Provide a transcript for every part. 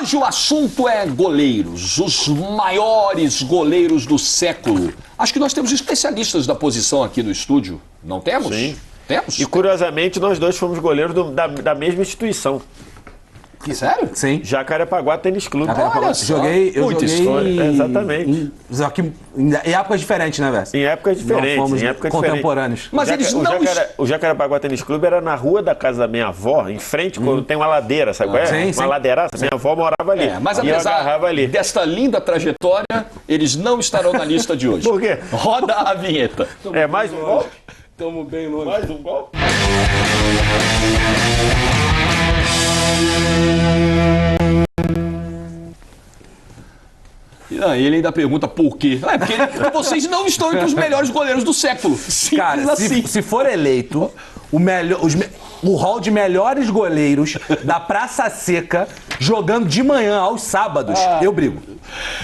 Hoje o assunto é goleiros, os maiores goleiros do século. Acho que nós temos especialistas da posição aqui no estúdio, não temos? Sim. Temos? E curiosamente nós dois fomos goleiros da mesma instituição. Sério? Sim. Jacarepaguá Tênis Clube. Olha só. Eu Muita joguei história. Exatamente. Só que em épocas diferentes, né, Vess? Em épocas diferentes. Não fomos em épocas contemporâneos. Mas eles não... O Jacarepaguá Tênis Clube era na rua da casa da minha avó, em frente, quando tem uma ladeira, sabe qual é? Sim, uma sim. ladeiraça. Minha avó morava ali. Mas e eu agarrava apesar ali. desta linda trajetória, eles não estarão na lista de hoje. Por quê? Roda a vinheta. É mais um gol? Estamos bem longe. Mais um gol? E ele ainda pergunta por quê. É porque vocês não estão entre os melhores goleiros do século. Simples Cara, assim. se for eleito o hall de melhores goleiros da Praça Seca jogando de manhã aos sábados, eu brigo.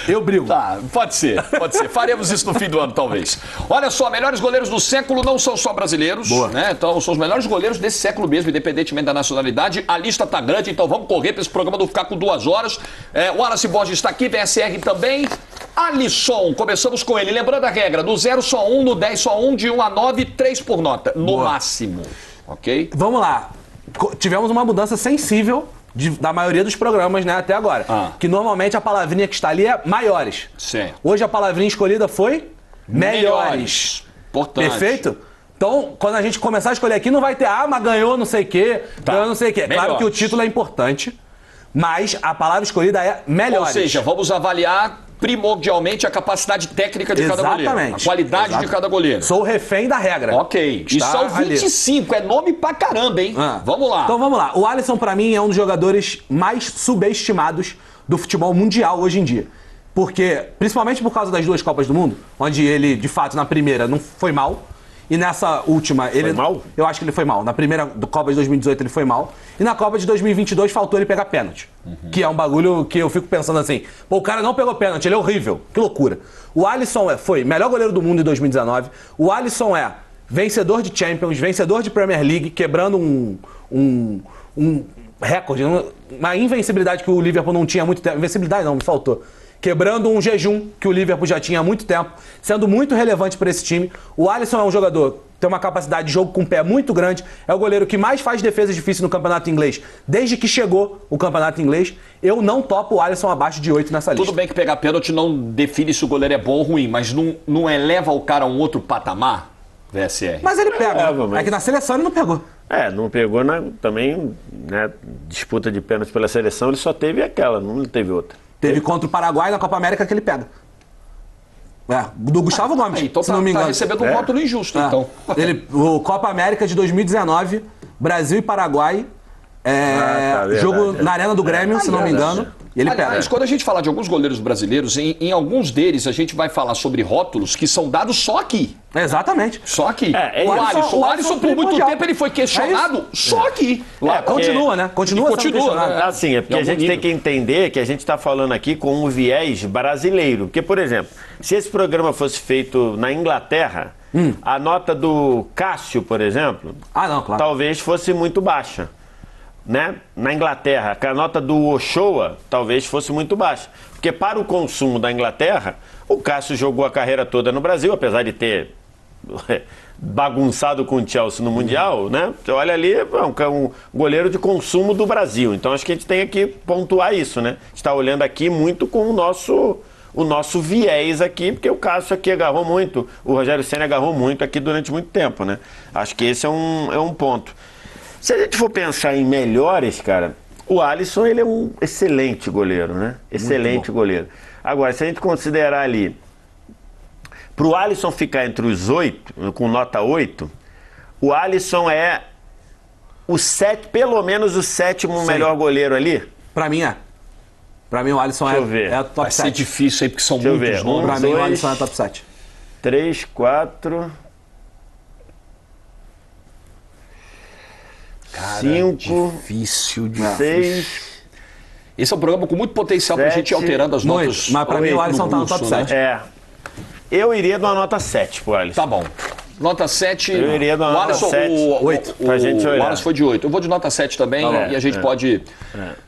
Eu brigo. Tá, pode ser, pode ser. Faremos isso no fim do ano, talvez. Olha só, melhores goleiros do século não são só brasileiros, né? Então, são os melhores goleiros desse século mesmo, independentemente da nacionalidade. A lista tá grande, então vamos correr para esse programa não ficar com 2 horas. O Wallace Borges está aqui, VSR também. Alisson, começamos com ele. Lembrando a regra, do 0 só 1, no 10 só 1, de 1 a 9, 3 por nota, no máximo. Ok? Vamos lá. Tivemos uma mudança sensível da maioria dos programas, né, até agora. Que normalmente a palavrinha que está ali é maiores. Sim. Hoje a palavrinha escolhida foi melhores. Importante. Perfeito? Então, quando a gente começar a escolher aqui, não vai ter, mas ganhou não sei o quê, ganhou não sei o quê. Claro Melhores. que o título é importante, mas a palavra escolhida é melhores. Ou seja, vamos avaliar primordialmente a capacidade técnica de cada goleiro. A qualidade de cada goleiro. Sou refém da regra. Ok. E Está são ali. 25, é nome pra caramba, hein? Vamos lá. Então vamos lá. O Alisson, pra mim, é um dos jogadores mais subestimados do futebol mundial hoje em dia. Porque, principalmente por causa das 2 Copas do Mundo, onde ele, de fato, na primeira não foi mal. E nessa última, ele... Foi mal? Eu acho que ele foi mal. Na primeira Copa de 2018 ele foi mal. E na Copa de 2022 faltou ele pegar pênalti. Que é um bagulho que eu fico pensando assim, pô, o cara não pegou pênalti, ele é horrível. Que loucura. O Alisson foi melhor goleiro do mundo em 2019. O Alisson é vencedor de Champions, vencedor de Premier League, quebrando um recorde, uma invencibilidade que o Liverpool não tinha há muito tempo. Invencibilidade não, me faltou. Quebrando um jejum que o Liverpool já tinha há muito tempo, sendo muito relevante para esse time. O Alisson é um jogador que tem uma capacidade de jogo com o pé muito grande, é o goleiro que mais faz defesas difíceis no campeonato inglês desde que chegou o campeonato inglês. Eu não topo o Alisson abaixo de 8 nessa lista. Tudo bem que pegar pênalti não define se o goleiro é bom ou ruim, mas não eleva o cara a um outro patamar, VSR? Mas ele pega. mas... É que na seleção ele não pegou. Não pegou também, né, disputa de pênalti pela seleção, ele só teve aquela, não teve outra. Teve contra o Paraguai na Copa América que ele pega. Do Gustavo Gomes, Então se não me engano. tá recebendo um rótulo injusto, então. O Copa América de 2019, Brasil e Paraguai, jogo na Arena do Grêmio, se não me engano, e ele pega. Aliás, quando a gente falar de alguns goleiros brasileiros, em alguns deles a gente vai falar sobre rótulos que são dados só aqui. Exatamente. Só aqui. O Alisson por muito tempo ele foi questionado só aqui. Continua, né? Continua sendo questionado. né? Assim, é porque a gente tem que entender que a gente está falando aqui com um viés brasileiro. Porque, por exemplo, se esse programa fosse feito na Inglaterra, a nota do Cássio, por exemplo, não, claro. talvez fosse muito baixa. Né? Na Inglaterra, a nota do Ochoa talvez fosse muito baixa. Porque para o consumo da Inglaterra, o Cássio jogou a carreira toda no Brasil, apesar de ter bagunçado com o Chelsea no Mundial, né? Você olha ali, é um goleiro de consumo do Brasil. Então acho que a gente tem que pontuar isso, né? A gente está olhando aqui muito com o nosso viés aqui, porque o Cássio aqui agarrou muito, o Rogério Ceni agarrou muito aqui durante muito tempo, né? Acho que esse é um ponto. Se a gente for pensar em melhores, cara, o Alisson, ele é um excelente goleiro, né? Excelente goleiro. Agora, se a gente considerar ali, pro Alisson ficar entre os 8, com nota 8, o Alisson é pelo menos o 7º melhor goleiro ali? Pra mim é. Pra mim o Alisson é top 7. Vai ser difícil aí, porque são muitos nomes. Pra mim o Alisson é top 7. 3, 4... Cara, 5, difícil. 6... Esse é um programa com muito potencial pra gente ir alterando as notas. Mas pra mim o Alisson tá no top 7. Eu iria dar uma nota 7 pro Alisson. Tá bom. Nota 7. Eu iria dar uma nota 7. 8. Pra gente olhar. O Alisson foi de 8. Eu vou de nota 7 também, e a gente pode...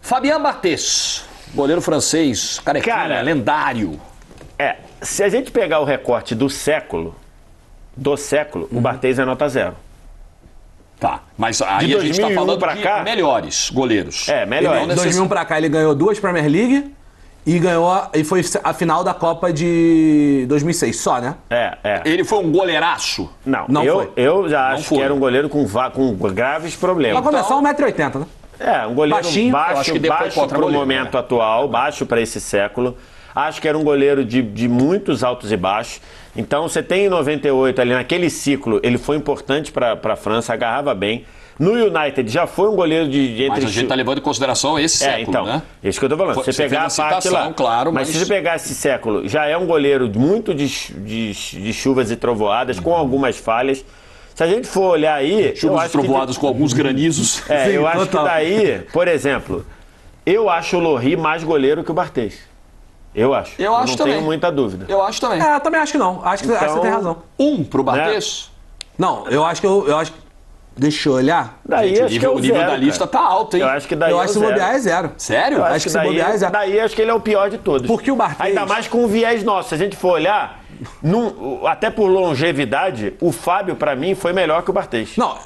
Fabian Barthez. Goleiro francês, carequinha, Cara, lendário. Se a gente pegar o recorte do século, o Barthez é nota 0. Tá, mas aí a gente tá 2001 falando pra de cá? melhores goleiros. Melhores. De 2001 pra cá ele ganhou 2 Premier League e foi a final da Copa de 2006 só, né? Ele foi um goleiraço? Não foi. Eu já acho foi. que era um goleiro com graves problemas. Pra começar, 1,80 m, né? Um goleiro Baixinho. Eu acho que depois baixo contra pro goleiro, momento atual, baixo para esse século. Acho que era um goleiro de muitos altos e baixos. Então, você tem em 98, ali naquele ciclo, ele foi importante para a França, agarrava bem. No United já foi um goleiro de entre... Mas a gente tá levando em consideração esse século, então, né? Isso que eu tô falando. Você Você pegar a fez a parte citação, lá, claro, mas mas- se você pegar esse século, já é um goleiro muito de chuvas e trovoadas, com algumas falhas. Se a gente for olhar aí... Chuvas trovoadas com alguns granizos. Sim, eu acho total. que daí, por exemplo, eu acho o Lohri mais goleiro que o Barthez. Eu acho. Eu acho não também. tenho muita dúvida. Eu acho também. Eu também acho que não. Acho que você tem razão. Pro Barthez. Não, eu acho que deixa eu olhar. Daí Gente, acho que é o nível zero, da lista cara. tá alto, hein? Eu acho que daí Eu é acho que o se zero. bobear é 0. Sério? Eu acho que se bobear é zero. daí acho que ele é o pior de todos. Porque o Barthez... Ainda mais com o viés nosso. Se a gente for olhar, até por longevidade, o Fábio, pra mim, foi melhor que o Barthez. Não,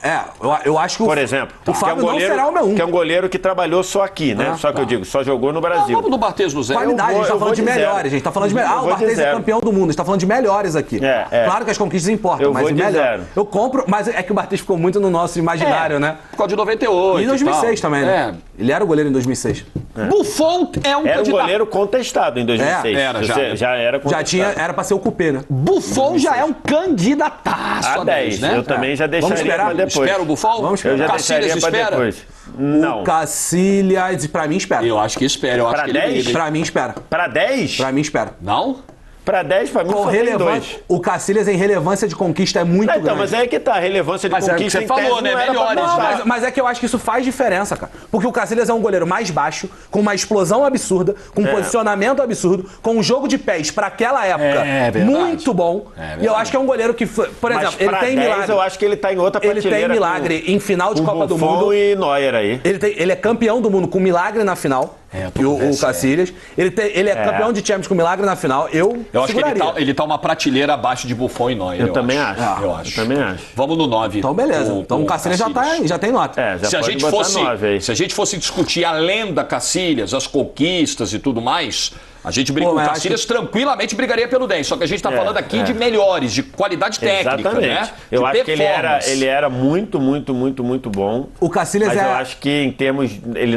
eu acho que Por exemplo, o Fábio não será o meu 1. que é um goleiro que trabalhou só aqui, né? Só que eu digo, só jogou no Brasil. Vamos no Barthez no zero. Qualidade, a gente tá eu falando vou de de zero. melhores. A gente tá falando de melhores. Eu O vou de Barthez é zero. campeão do mundo. A gente tá falando de melhores aqui. Claro que as conquistas importam, Eu mas vou o de melhor. zero. Eu compro, mas é que o Barthez ficou muito no nosso imaginário, né? Por causa de 98 E em 2006 tal. também, né? Ele era o goleiro em 2006. Buffon é um Era um candidato. goleiro contestado em 2006. Era, já. Já era contestado. Era pra ser o cupê, né? Buffon já é um candidataço A 10, né? eu também já deixaria esperar? pra depois. Espera o Buffon? Vamos Eu esperar. já Cacilhas deixaria pra espera? depois. Não. Cacilhas, pra mim, espera. Eu acho que espera. Eu acho Pra que ele 10? briga. Pra mim, espera. Pra 10? Pra mim, espera. Não? Pra 10, pra mim, Com só tem relevante, 2. o Cacilhas em relevância de conquista é muito Então, grande. mas aí que tá, a relevância de Mas é o que conquista você em falou, tese né? não era pra Melhores, constar. né? Mas é que eu acho que isso faz diferença, cara. Porque o Cacilhas é um goleiro mais baixo, com uma explosão absurda, com um posicionamento absurdo, com um jogo de pés pra aquela época É verdade. muito bom. verdade. E eu acho que é um goleiro que, por Mas exemplo, ele pra tem 10, milagre. eu acho que ele tá em outra Ele prateleira. tem milagre em final de com Copa do Buffon Mundo. e Neuer aí. Ele é campeão do mundo com milagre na final. eu tô E com o você. Cacilhas. Ele é campeão de Champions com milagre na final. Eu Eu acho que seguraria. ele tá uma prateleira abaixo de Buffon e Neuer. Eu também acho. Eu acho. Eu também acho. Vamos no 9. Então, beleza. Então o Cacilhas já tem nota. Já Se a, pode gente botar fosse, 9 aí. se a gente fosse discutir além da Cacilhas, as conquistas e tudo mais, a gente briga. Pô, O mas Cacilhas tranquilamente brigaria pelo 10. Só que a gente tá falando aqui de melhores, de qualidade técnica, Exatamente. né? Eu De acho que performance. ele era muito, muito, muito, muito bom. O Cacilhas Mas é... eu acho que em termos. Ele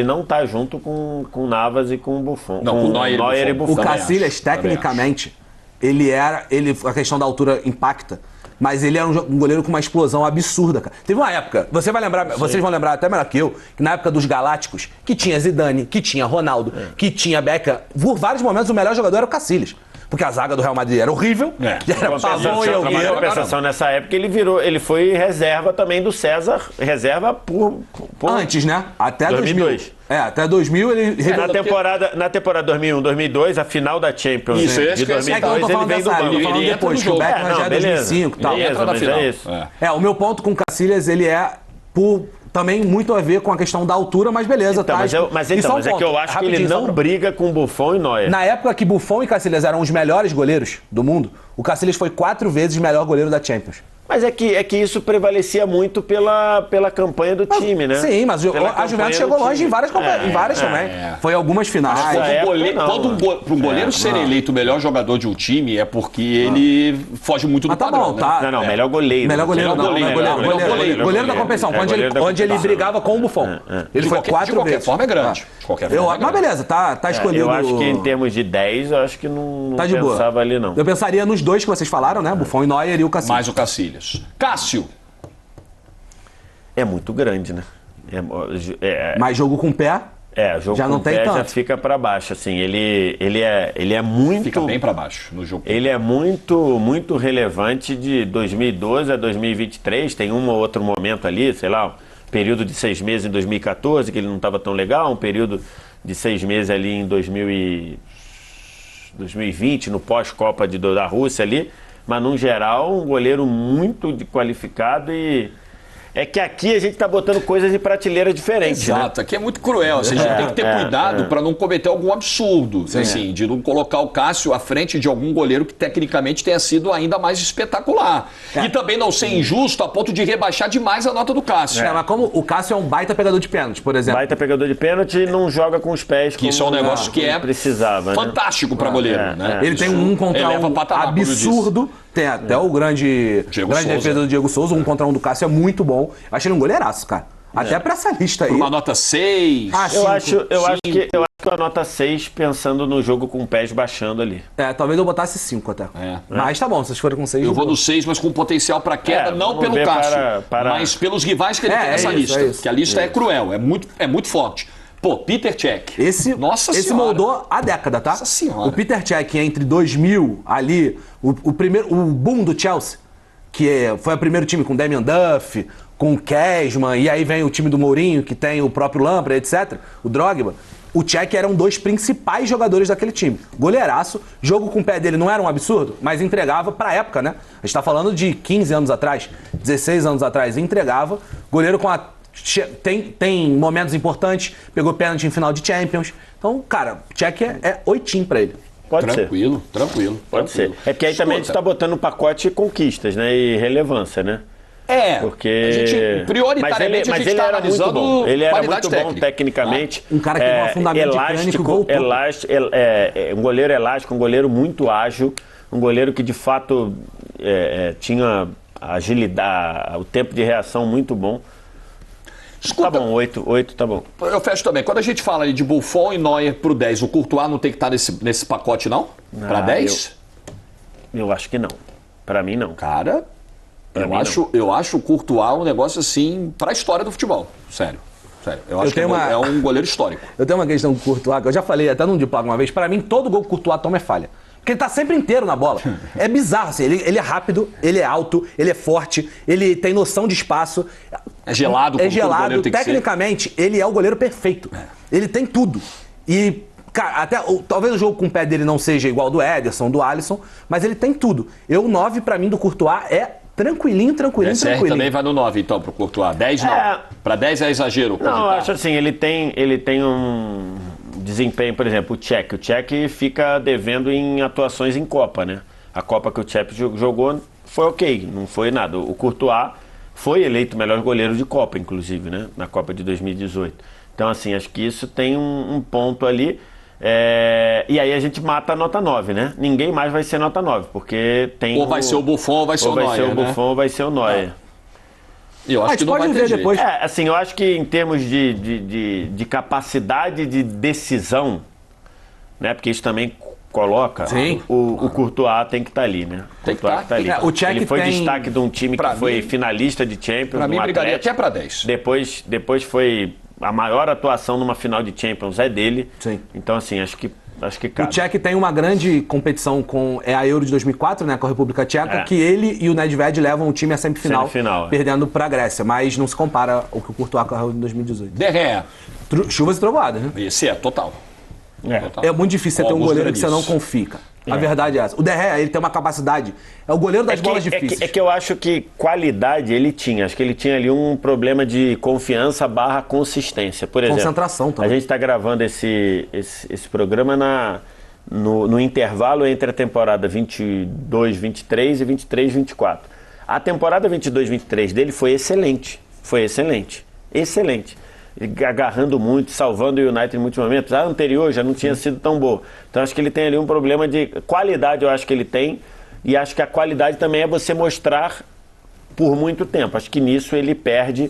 não tá junto com Navas e com o Buffon. Não, com Neuer e Buffon. O Também Cacilhas, acho, também tecnicamente, a questão da altura impacta, mas ele era um goleiro com uma explosão absurda, cara. Teve uma época, vocês vão lembrar até melhor que eu, que na época dos Galácticos, que tinha Zidane, que tinha Ronaldo, que tinha Beckham, por vários momentos o melhor jogador era o Cacilhas. Porque a zaga do Real Madrid era horrível, era Pavão e Em Elgueiro. compensação, nessa época ele foi reserva também do César, reserva por Antes, né? Até 2002. 2000. Até 2000 ele revelou. Na temporada 2001, 2002, a final da Champions Isso, de esse que é 2002, É que eu não tô ele falando vem do dessa época, eu tô banco. falando Ele entra depois, no que o jogo. Beckham já é 2005 e tal. Beleza, Entra na mas final. é isso. O meu ponto com o Cacilhas, ele é por também muito a ver com a questão da altura, mas beleza, Então, tá? mas E só um é que ponto, eu acho que ele rapidinho, só não pra- briga com Buffon e Neuer. Na época que Buffon e Cacilhas eram os melhores goleiros do mundo, o Cacilhas foi 4 vezes melhor goleiro da Champions. Mas é que isso prevalecia muito pela campanha do time, né? Sim, mas Pela a Juventus campanha chegou do longe time. em várias também. Foi algumas finais. Nessa época, não. Quando um goleiro ser eleito o melhor jogador de um time é porque ele foge muito do Mas tá padrão, bom, né? tá. Não, melhor goleiro. Melhor goleiro, Melhor não. goleiro, Melhor melhor goleiro. Goleiro da competição, goleiro da onde ele competição. brigava com o Buffon. Ele foi 4 de qualquer vezes. forma é grande. De qualquer forma é Mas grande. beleza, tá escolhido. Eu acho que em termos de 10, eu acho que não Tá de boa. pensava ali, não. Eu pensaria nos dois que vocês falaram, né? Buffon e Neuer e o Cacilhas. Mais o Cacilhas. Cássio. É muito grande, né? Mais jogo com o pé. Jogo já com não o tem pé já tanto. fica pra baixo, assim. Ele é muito... Fica bem pra baixo no jogo. Ele é muito relevante de 2012 a 2023. Tem um ou outro momento ali, sei lá, um período de 6 meses em 2014, que ele não estava tão legal, um período de 6 meses ali em 2020, no pós-Copa da Rússia ali. Mas, no geral, um goleiro muito qualificado e É que aqui a gente tá botando coisas de prateleira diferente, Exato, aqui é muito cruel. Assim, a gente tem que ter cuidado para não cometer algum absurdo, assim, de não colocar o Cássio à frente de algum goleiro que tecnicamente tenha sido ainda mais espetacular. E também não ser injusto a ponto de rebaixar demais a nota do Cássio. Mas como o Cássio é um baita pegador de pênalti, por exemplo. Baita pegador de pênalti e não joga com os pés. Que isso é um negócio que é precisava, fantástico para goleiro, né? Ele tem um contra eleva um patamar, como eu disse. absurdo. Tem até o grande defesa do Diego Souza, 1 contra 1 do Cássio é muito bom. Acho ele um goleiraço, cara. Até pra essa lista aí. Por uma nota 6. Eu acho que a nota 6 pensando no jogo com pés baixando ali. Talvez eu botasse 5 até. Mas tá bom, vocês foram com 6. Eu vou no 6, mas com potencial para queda, não vamos pelo ver Cássio, para- mas pelos rivais que ele tem nessa lista. isso. Que a lista é cruel, é muito forte. Pô, Peter Cech. Esse moldou a década, tá? Nossa senhora. O Peter Cech, entre 2000 ali, o boom do Chelsea, foi o primeiro time com Damien Duff, com o Kesman, e aí vem o time do Mourinho, que tem o próprio Lampard, etc., o Drogba. O Cech era um dos principais jogadores daquele time. Goleiraço, jogo com o pé dele não era um absurdo, mas entregava pra época, né? A gente tá falando de 15 anos atrás, 16 anos atrás, entregava. Goleiro com tem momentos importantes, pegou pênalti em final de Champions. Então, cara, Cech é 8 pra ele. Pode Tranquilo. Pode ser. É porque aí também a gente tá botando no pacote conquistas, né? E relevância, né? Porque a gente, prioritariamente, mas a gente ele está era muito analisando bom. Ele era qualidade muito bom técnica. tecnicamente. Um cara que tem um afundamento de crânio voltou. Um goleiro elástico, um goleiro muito ágil, um goleiro que de fato tinha agilidade, o tempo de reação muito bom. Escuta, Tá bom, 8 tá bom. Eu fecho também. Quando a gente fala aí de Buffon e Neuer pro 10, o Courtois não tem que estar nesse pacote, não? Pra 10? Eu acho que não. Pra mim, não. Cara, eu acho o Courtois um negócio assim pra história do futebol. Sério. Eu acho que é um goleiro histórico. Eu tenho uma questão com o Courtois, que eu já falei até num Dipago uma vez. Pra mim, todo gol que o Courtois toma é falha. Porque ele tá sempre inteiro na bola. É bizarro, assim. Ele é rápido, ele é alto, ele é forte, ele tem noção de espaço. É gelado, como todo goleiro tem que ser. Tecnicamente, ele é o goleiro perfeito. Ele tem tudo. E, cara, talvez o jogo com o pé dele não seja igual ao do Ederson, do Alisson, mas ele tem tudo. O 9 pra mim do Courtois é tranquilinho. Também vai no 9, então, pro Courtois. 10 não. Pra 10 é exagero. Não, eu acho assim, ele tem um desempenho, por exemplo, o Cech fica devendo em atuações em Copa, né? A Copa que o Cech jogou foi ok, não foi nada. O Courtois foi eleito o melhor goleiro de Copa, inclusive, né? Na Copa de 2018. Então, assim, acho que isso tem um ponto ali. E aí a gente mata a nota 9, né? Ninguém mais vai ser nota 9, porque tem ou vai ser o Buffon ou vai ser o Neuer, vai ser o Buffon ou vai ser o Neuer. E eu acho que não vai ter jeito. Depois. Assim, eu acho que em termos de capacidade de decisão, né? Porque isso também coloca, o Courtois tem que estar ali, né? Tem que estar ali. O Cech ele foi tem... destaque de um time que foi finalista de Champions. Pra mim, brigaria até pra 10. Depois foi a maior atuação numa final de Champions é dele. Sim. Então, assim, acho que cabe. O Cech tem uma grande competição com a Euro de 2004, né, com a República Tcheca, que ele e o Nedved levam o time à semifinal perdendo pra Grécia, mas não se compara ao que o Courtois correu em 2018. De Gea. Chuvas e trovoadas, né? Esse total. É muito difícil você ter um goleiro que você não confia. A verdade é essa. O De Gea, ele tem uma capacidade... É o goleiro das bolas difíceis. É que eu acho que qualidade ele tinha. Acho que ele tinha ali um problema de confiança / consistência. Por exemplo, concentração também. A gente está gravando esse programa no intervalo entre a temporada 22-23 e 23-24. A temporada 22-23 dele foi excelente. Excelente. Agarrando muito, salvando o United em muitos momentos. A anterior já não tinha sido tão boa. Então acho que ele tem ali um problema de qualidade, eu acho que ele tem. E acho que a qualidade também é você mostrar por muito tempo. Acho que nisso ele perde.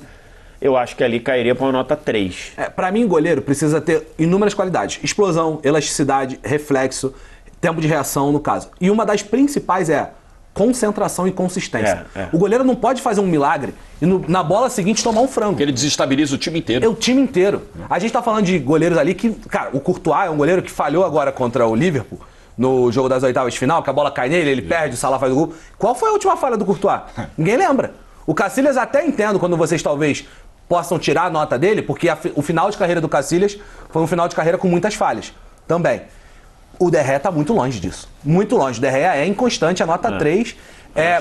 Eu acho que ali cairia para uma nota 3. Para mim, goleiro precisa ter inúmeras qualidades. Explosão, elasticidade, reflexo, tempo de reação, no caso. E uma das principais é concentração e consistência. O goleiro não pode fazer um milagre e na bola seguinte tomar um frango. Porque ele desestabiliza o time inteiro. É o time inteiro. A gente tá falando de goleiros ali que... Cara, o Courtois é um goleiro que falhou agora contra o Liverpool, no jogo das oitavas de final, que a bola cai nele, ele perde, o Salah faz o gol. Qual foi a última falha do Courtois? Ninguém lembra. O Casillas até entendo quando vocês talvez possam tirar a nota dele, porque o final de carreira do Casillas foi um final de carreira com muitas falhas também. O De Gea tá muito longe disso. Muito longe. O De Gea é inconstante, a nota 3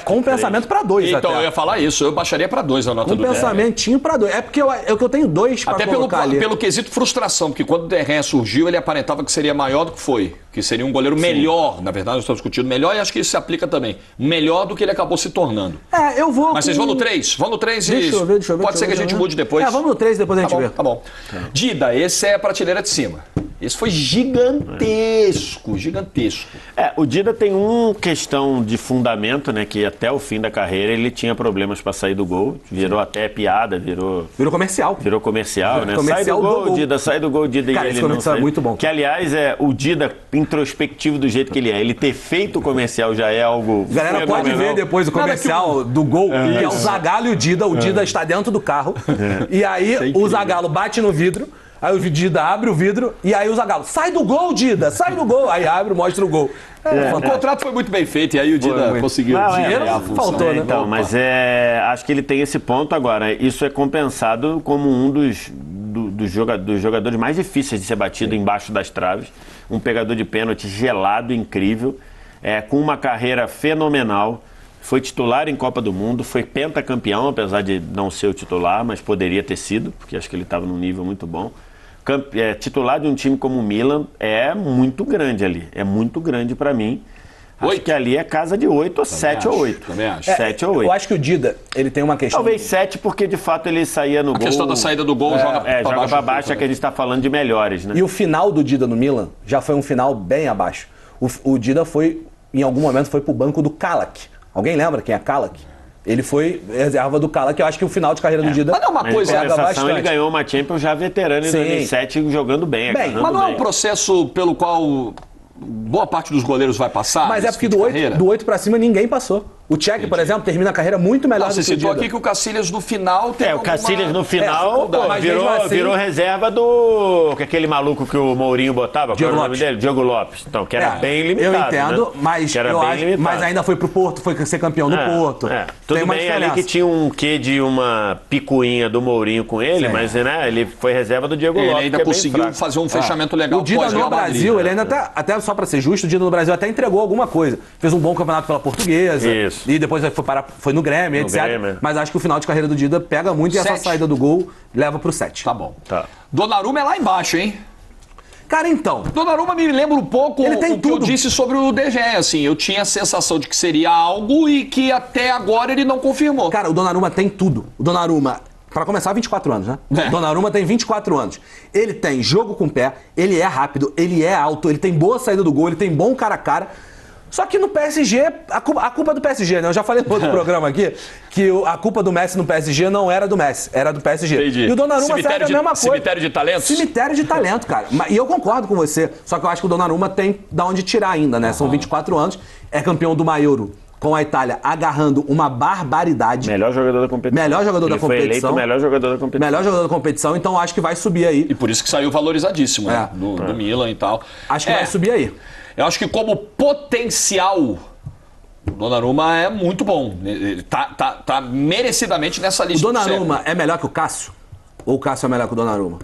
com um pensamento para 2 Então, eu até. ia falar isso. Eu baixaria para 2 a nota Um do Derren. pensamentinho para 2. É porque eu tenho 2 para Até colocar ali. pelo quesito frustração, porque quando o Derren surgiu, ele aparentava que seria maior do que foi. Que seria um goleiro melhor. Na verdade, nós estamos discutindo melhor e acho que isso se aplica também. Melhor do que ele acabou se tornando. Eu vou. Mas vocês vão no 3? Vão no 3 e. Deixa eu ver. Pode ser que a gente mude depois. Vamos no 3 depois a gente vê. Tá bom. Dida, esse é a prateleira de cima. Esse foi gigantesco. O Dida tem uma questão de fundamento, né? Que até o fim da carreira ele tinha problemas para sair do gol. Virou até piada, virou comercial. Virou comercial, né? Comercial sai do gol, Dida, sai do gol, Dida. Cara, e ele esse não comercial sai. é muito bom. Que, aliás, o Dida introspectivo do jeito que ele é. Ele ter feito o comercial já é algo A galera pode fenomenal. ver depois o comercial do gol, que é o Zagallo e o Dida. O Dida está dentro do carro. E aí o Zagallo bate no vidro. Aí o Dida abre o vidro e aí o Zagallo, sai do gol, Dida, sai do gol. Aí abre, mostra o gol. O contrato foi muito bem feito e aí o Dida conseguiu. Dinheiro faltou, né? Então, mas acho que ele tem esse ponto agora. Isso é compensado como um dos jogadores mais difíceis de ser batido embaixo das traves. Um pegador de pênalti gelado, incrível, com uma carreira fenomenal. Foi titular em Copa do Mundo, foi pentacampeão, apesar de não ser o titular, mas poderia ter sido, porque acho que ele estava num nível muito bom. Titular de um time como o Milan é muito grande ali, é muito grande para mim. Acho que ali é casa de 8 ou 7 ou 8. Também acho. 7 ou 8. Eu acho que o Dida, ele tem uma questão... Talvez 7, porque de fato ele saía no gol. A questão da saída do gol joga pra baixo, é que a gente está falando de melhores, né? E o final do Dida no Milan já foi um final bem abaixo. O Dida foi, em algum momento, foi pro banco do Kalac. Alguém lembra quem é Kalac? Ele foi reserva do Kalac, eu acho que o final de carreira do Dida... Mas não é uma coisa... pega bastante. Ele ganhou uma Champions já veterano em 2007, jogando bem. Bem, Mas não é um processo pelo qual boa parte dos goleiros vai passar? Mas é porque do 8 pra cima ninguém passou. O Tchek, por exemplo, termina a carreira muito melhor do que o Você citou Dida. aqui que o Cacilhas no final tem o Cacilhas no final mas mesmo assim- virou reserva do... aquele maluco que o Mourinho botava. Diogo qual era o nome Lopes. dele? Diogo Lopes. Então, que era bem limitado. Eu entendo, né? mas, Que era eu bem acho, limitado. mas ainda foi pro Porto, foi ser campeão no Porto. Tudo Tem uma bem diferença. ali que tinha um quê de uma picuinha do Mourinho com ele, Sim. mas né, ele foi reserva do Diego Lopes. Ele ainda que é bem conseguiu fraco. fazer um fechamento legal. O Dida pós no Real Madrid, Brasil, né? ele ainda até só pra ser justo, o Dida no Brasil até entregou alguma coisa. Fez um bom campeonato pela Portuguesa. Isso. E depois foi no Grêmio, etc. Grêmio. Mas acho que o final de carreira do Dida pega muito e essa 7. saída do gol leva pro 7. Tá bom. Tá. Donnarumma é lá embaixo, hein? Cara, então... Donnarumma me lembra um pouco Ele tem o que eu tudo. disse sobre o De Gea, assim. Eu tinha a sensação de que seria algo e que até agora ele não confirmou. Cara, o Donnarumma tem tudo. O Donnarumma, pra começar, 24 anos, né? O Donnarumma tem 24 anos. Ele tem jogo com pé, ele é rápido, ele é alto, ele tem boa saída do gol, ele tem bom cara a cara. Só que no PSG, a culpa é do PSG, né? Eu já falei no outro programa aqui que a culpa do Messi no PSG não era do Messi, era do PSG. Entendi. E o Donnarumma serve a mesma coisa. Cemitério de talentos? Cemitério de talento, cara. E eu concordo com você. Só que eu acho que o Donnarumma tem da onde tirar ainda, né? São 24 anos, é campeão do Euro com a Itália agarrando uma barbaridade. Melhor jogador da competição. Melhor jogador da competição. Foi eleito o melhor jogador da competição. Melhor jogador da competição, então acho que vai subir aí. E por isso que saiu valorizadíssimo, né? Do Milan e tal. Acho que vai subir aí. Eu acho que como potencial, o Donnarumma é muito bom. Ele tá merecidamente nessa O lista. do Donnarumma século. é melhor que o Cássio? Ou o Cássio é melhor que o Donnarumma?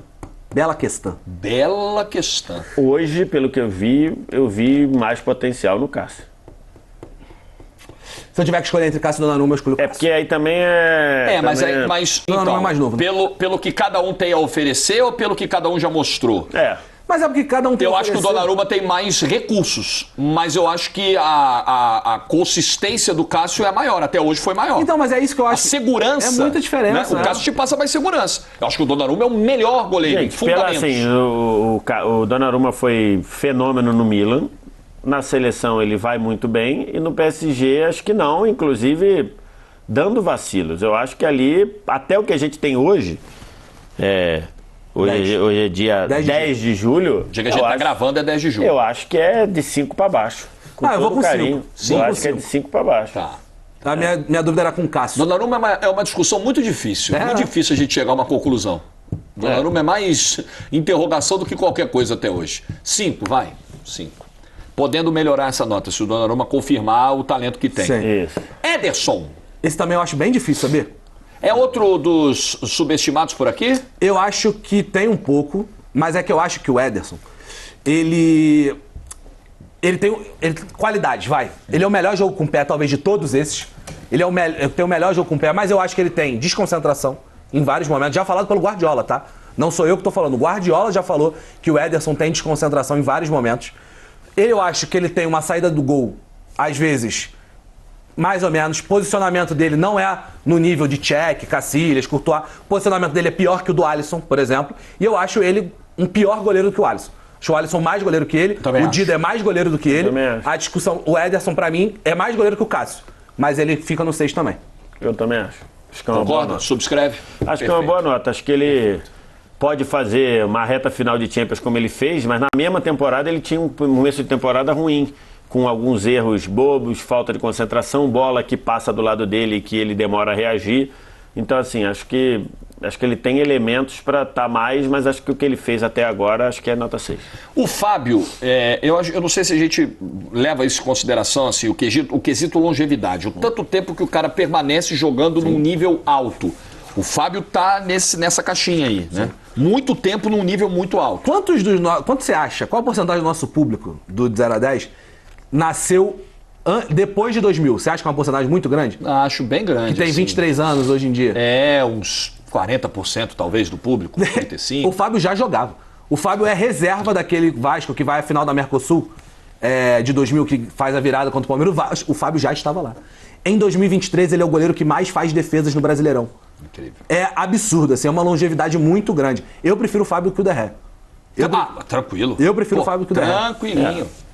Bela questão. Bela questão. Hoje, pelo que eu vi mais potencial no Cássio. Se eu tiver que escolher entre Cássio e Donnarumma, eu escolho o Cássio. Porque aí também Mas Donnarumma então, é mais novo, né? pelo que cada um tem a oferecer ou pelo que cada um já mostrou? Mas é porque cada um tem Eu a acho que o oferecer. Donnarumma tem mais recursos, mas eu acho que a consistência do Cássio é maior. Até hoje foi maior. Então, mas é isso que eu A acho. segurança. É muita diferença. Né? O Cássio te passa mais segurança. Eu acho que o Donnarumma é o melhor goleiro. Gente, o Donnarumma foi fenômeno no Milan. Na seleção ele vai muito bem. E no PSG acho que não, inclusive dando vacilos. Eu acho que ali, até o que a gente tem hoje, hoje é dia 10 de julho. O dia que a gente tá gravando é 10 de julho. Eu acho que é de 5 para baixo. Com eu vou todo com carinho. 5. Eu acho que é de 5 para baixo. Tá. A minha dúvida era com o Cássio. Donnarumma é uma discussão muito difícil. Muito difícil a gente chegar a uma conclusão. Donnarumma é mais interrogação do que qualquer coisa até hoje. 5, vai. 5. Podendo melhorar essa nota, se o Donnarumma confirmar o talento que tem. Sim. Isso. Ederson. Esse também eu acho bem difícil, saber? É outro dos subestimados por aqui? Eu acho que tem um pouco, mas é que eu acho que o Ederson, ele Ele tem qualidade, vai. Ele é o melhor jogo com o pé, talvez, de todos esses. Ele tem o melhor jogo com o pé, mas eu acho que ele tem desconcentração em vários momentos. Já falado pelo Guardiola, tá? Não sou eu que tô falando. O Guardiola já falou que o Ederson tem desconcentração em vários momentos. Eu acho que ele tem uma saída do gol, às vezes, mais ou menos. O posicionamento dele não é no nível de Cech, Casillas, Courtois. O posicionamento dele é pior que o do Alisson, por exemplo. E eu acho ele um pior goleiro do que o Alisson. Acho o Alisson mais goleiro que ele. O Dida é mais goleiro do que ele. A discussão, o Ederson, pra mim, é mais goleiro que o Cássio. Mas ele fica no 6 também. Eu também acho. Acho que é uma Concorda? boa nota. Subscreve? Acho que é uma boa nota. Acho que ele pode fazer uma reta final de Champions como ele fez, mas na mesma temporada ele tinha um começo de temporada ruim, com alguns erros bobos, falta de concentração, bola que passa do lado dele e que ele demora a reagir. Então, assim, acho que ele tem elementos para estar mais, mas acho que o que ele fez até agora, acho que é nota 6. O Fábio, eu não sei se a gente leva isso em consideração, assim, o quesito longevidade. O tanto tempo que o cara permanece jogando num nível alto. O Fábio tá nessa caixinha aí, né? Muito tempo num nível muito alto. Quanto você acha, qual a porcentagem do nosso público, do 0 a 10, nasceu depois de 2000? Você acha que é uma porcentagem muito grande? Acho bem grande. Que tem 23 anos hoje em dia? Uns 40% talvez do público, 35%. O Fábio já jogava. O Fábio é reserva daquele Vasco que vai à final da Mercosul de 2000, que faz a virada contra o Palmeiras. O Fábio já estava lá. Em 2023, ele é o goleiro que mais faz defesas no Brasileirão. Incrível. É absurdo, assim, é uma longevidade muito grande. Eu prefiro o Fábio que o Derré. Tranquilo. Eu prefiro o Fábio que o Derré.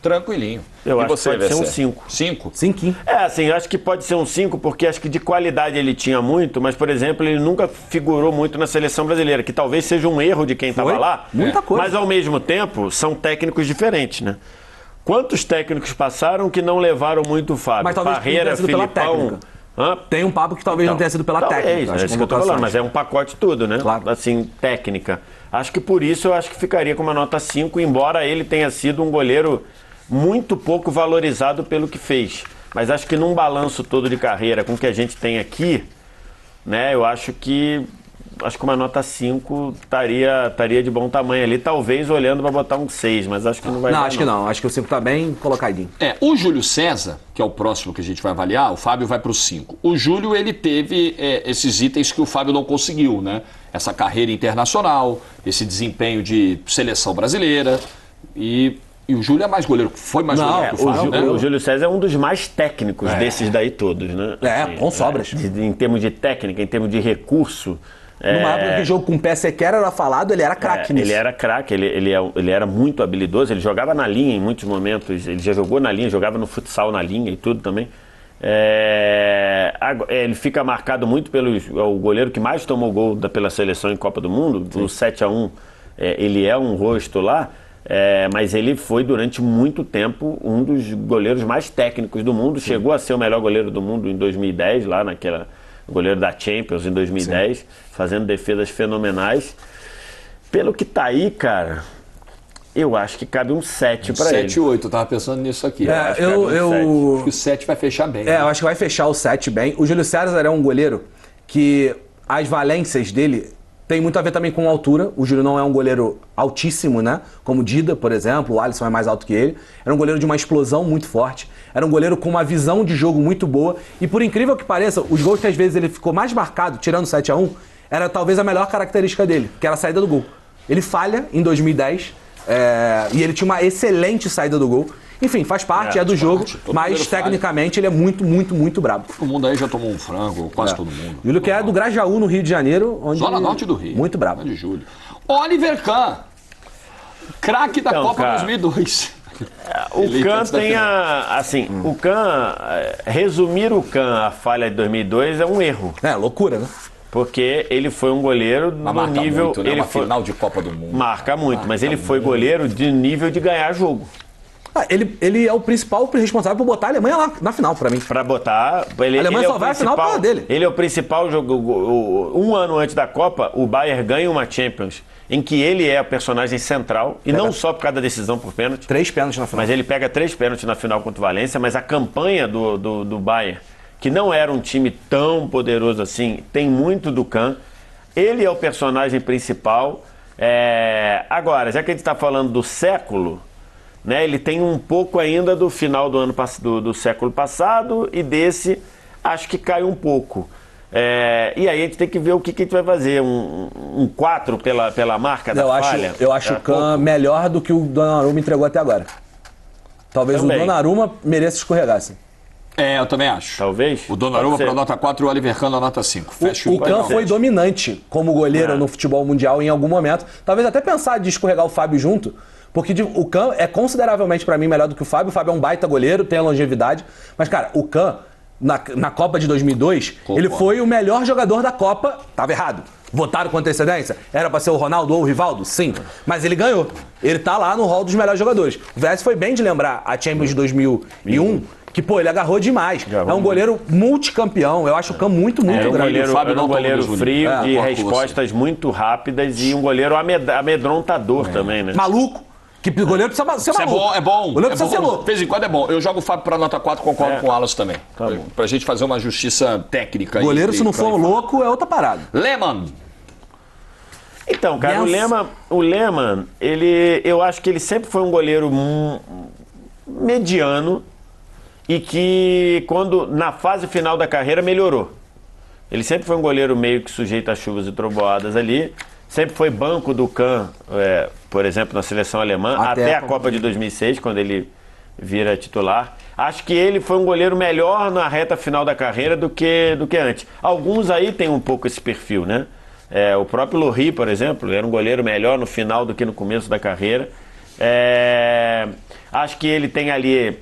Tranquilinho. Eu acho que pode ser um 5. 5? 5. Assim, eu acho que pode ser um 5, porque acho que de qualidade ele tinha muito, mas, por exemplo, ele nunca figurou muito na seleção brasileira, que talvez seja um erro de quem estava lá. Muita coisa. Mas, ao mesmo tempo, são técnicos diferentes, né? Quantos técnicos passaram que não levaram muito o Fábio? Mas talvez Parreira, tenha sido pela Filipão... técnica. Tem um papo que talvez não tenha sido pela técnica. É isso que eu tô falando, mas é um pacote tudo, né? Claro. Assim, técnica. Acho que por isso eu acho que ficaria com uma nota 5, embora ele tenha sido um goleiro muito pouco valorizado pelo que fez. Mas acho que num balanço todo de carreira com o que a gente tem aqui, né? Eu acho que uma nota 5 estaria de bom tamanho ali, talvez olhando para botar um 6, mas acho que não vai dar. Acho que não. Acho que o 5 tá bem colocadinho. O Júlio César, que é o próximo que a gente vai avaliar, o Fábio vai para o 5. O Júlio, ele teve esses itens que o Fábio não conseguiu, né? Essa carreira internacional, esse desempenho de seleção brasileira e o Júlio é mais goleiro, foi mais goleiro que o Fábio, né? O Júlio César é um dos mais técnicos desses daí todos, né? Com sobras. Em termos de técnica, em termos de recurso. Numa época que o jogo com o pé sequer era falado, ele era craque nisso. Ele era craque, ele era muito habilidoso, ele jogava na linha em muitos momentos, ele já jogou na linha, jogava no futsal na linha e tudo também. Ele fica marcado muito pelo o goleiro que mais tomou gol pela seleção em Copa do Mundo, no 7-1, ele é um rosto lá, mas ele foi durante muito tempo um dos goleiros mais técnicos do mundo, chegou a ser o melhor goleiro do mundo em 2010, lá naquela... goleiro da Champions em 2010, fazendo defesas fenomenais. Pelo que tá aí, cara, eu acho que cabe um 7 para ele. 7 e 8, eu tava pensando nisso aqui. Acho que o 7 vai fechar bem. Eu acho que vai fechar o 7 bem. O Júlio César é um goleiro que as valências dele tem muito a ver também com a altura. O Júlio não é um goleiro altíssimo, né? Como o Dida, por exemplo. O Alisson é mais alto que ele. Era um goleiro de uma explosão muito forte. Era um goleiro com uma visão de jogo muito boa. E por incrível que pareça, os gols que às vezes ele ficou mais marcado, tirando o 7-1, era talvez a melhor característica dele, que era a saída do gol. Ele falha em 2010 e ele tinha uma excelente saída do gol. Enfim, faz parte, é do jogo, mas tecnicamente ele é muito, muito, muito brabo. Todo mundo aí já tomou um frango, quase todo mundo. Júlio que é do Grajaú, no Rio de Janeiro. Zona Norte do Rio. Muito brabo. De Júlio. Oliver Kahn, craque da Copa 2002. O Kahn tem o Kahn, resumir o Kahn a falha de 2002 é um erro. Loucura, né? Porque ele foi um goleiro no nível... Muito, né? Ele uma final de Copa do Mundo. Marca muito, mas ele foi goleiro de nível de ganhar jogo. Ele é o principal responsável por botar a Alemanha lá na final, pra mim. Pra botar... A Alemanha só vai à final por causa dele. Ele é o principal jogo. Um ano antes da Copa, o Bayern ganha uma Champions, em que ele é o personagem central, e não só por causa da decisão por pênalti. 3 pênaltis na final. Mas ele pega 3 pênaltis na final contra o Valência, mas a campanha do Bayern, que não era um time tão poderoso assim, tem muito do Kahn. Ele é o personagem principal. Agora, já que a gente está falando do século, né? Ele tem um pouco ainda do final do século passado e desse acho que cai um pouco. E aí a gente tem que ver o que a gente vai fazer. Um 4 pela marca da falha? Eu acho o Kahn melhor do que o Donnarumma entregou até agora. Talvez também. O Donnarumma mereça escorregar, assim. Eu também acho. Talvez. O Donnarumma para nota 4 e o Oliver Kahn na nota 5. O Kahn foi dominante como goleiro no futebol mundial em algum momento. Talvez até pensar de escorregar o Fábio junto, porque o Kahn é consideravelmente para mim melhor do que o Fábio. O Fábio é um baita goleiro, tem a longevidade. Mas, cara, o Kahn, na Copa de 2002, ele foi o melhor jogador da Copa. Tava errado. Votaram com antecedência? Era pra ser o Ronaldo ou o Rivaldo? Sim. Mas ele ganhou. Ele tá lá no hall dos melhores jogadores. O VS foi bem de lembrar a Champions de 2001, que, pô, ele agarrou demais. É um goleiro multicampeão. Eu acho o Kahn muito grande. Um goleiro frio, de respostas muito rápidas e um goleiro amedrontador também, né? Maluco. Que o goleiro precisa ser maluco. É bom. O goleiro precisa ser louco. De vez em quando é bom. Eu jogo o Fábio pra nota 4, concordo com o Alas também. Tá bom. Pra gente fazer uma justiça técnica. Goleiro, se não for louco, é outra parada. Lehmann. Então, cara, o Lehmann, eu acho que ele sempre foi um goleiro mediano e que, na fase final da carreira, melhorou. Ele sempre foi um goleiro meio que sujeito a chuvas e trovoadas ali. Sempre foi banco do Kahn, por exemplo, na seleção alemã, até a Copa de 2006, quando ele vira titular. Acho que ele foi um goleiro melhor na reta final da carreira do que antes. Alguns aí têm um pouco esse perfil, né? O próprio Lohri, por exemplo, era um goleiro melhor no final do que no começo da carreira. Acho que ele tem ali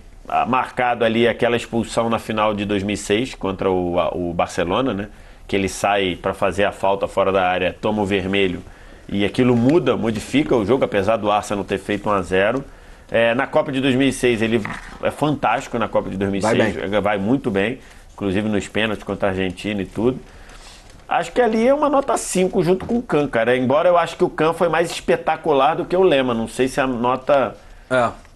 marcado ali aquela expulsão na final de 2006 contra o Barcelona, né? Que ele sai para fazer a falta fora da área, toma o vermelho e aquilo modifica o jogo, apesar do Arsenal ter feito 1-0. Na Copa de 2006 ele é fantástico, na Copa de 2006 vai muito bem, inclusive nos pênaltis contra a Argentina e tudo. Acho que ali é uma nota 5 junto com o Kahn, cara, embora eu acho que o Kahn foi mais espetacular do que o Lehmann, não sei se a nota...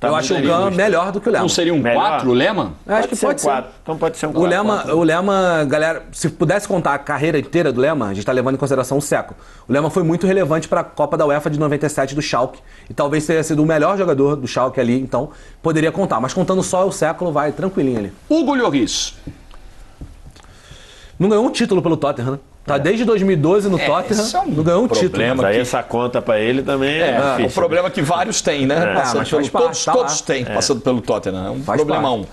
eu acho o Kahn melhor do que o Lehmann. Não seria um 4 o Lehmann? Acho que pode ser. 4. Então pode ser um 4. O Lehmann, galera, se pudesse contar a carreira inteira do Lehmann, a gente está levando em consideração um século. O Lehmann foi muito relevante para a Copa da UEFA de 97 do Schalke. E talvez tenha sido o melhor jogador do Schalke ali, então poderia contar. Mas contando só o século, vai tranquilinho ali. Hugo Lloris. Não ganhou um título pelo Tottenham, né? Tá desde 2012 no Tottenham, não ganhou um título. Mas aí essa conta pra ele também é difícil. O problema que vários têm, né? Todos têm, passando pelo Tottenham. É um problemão.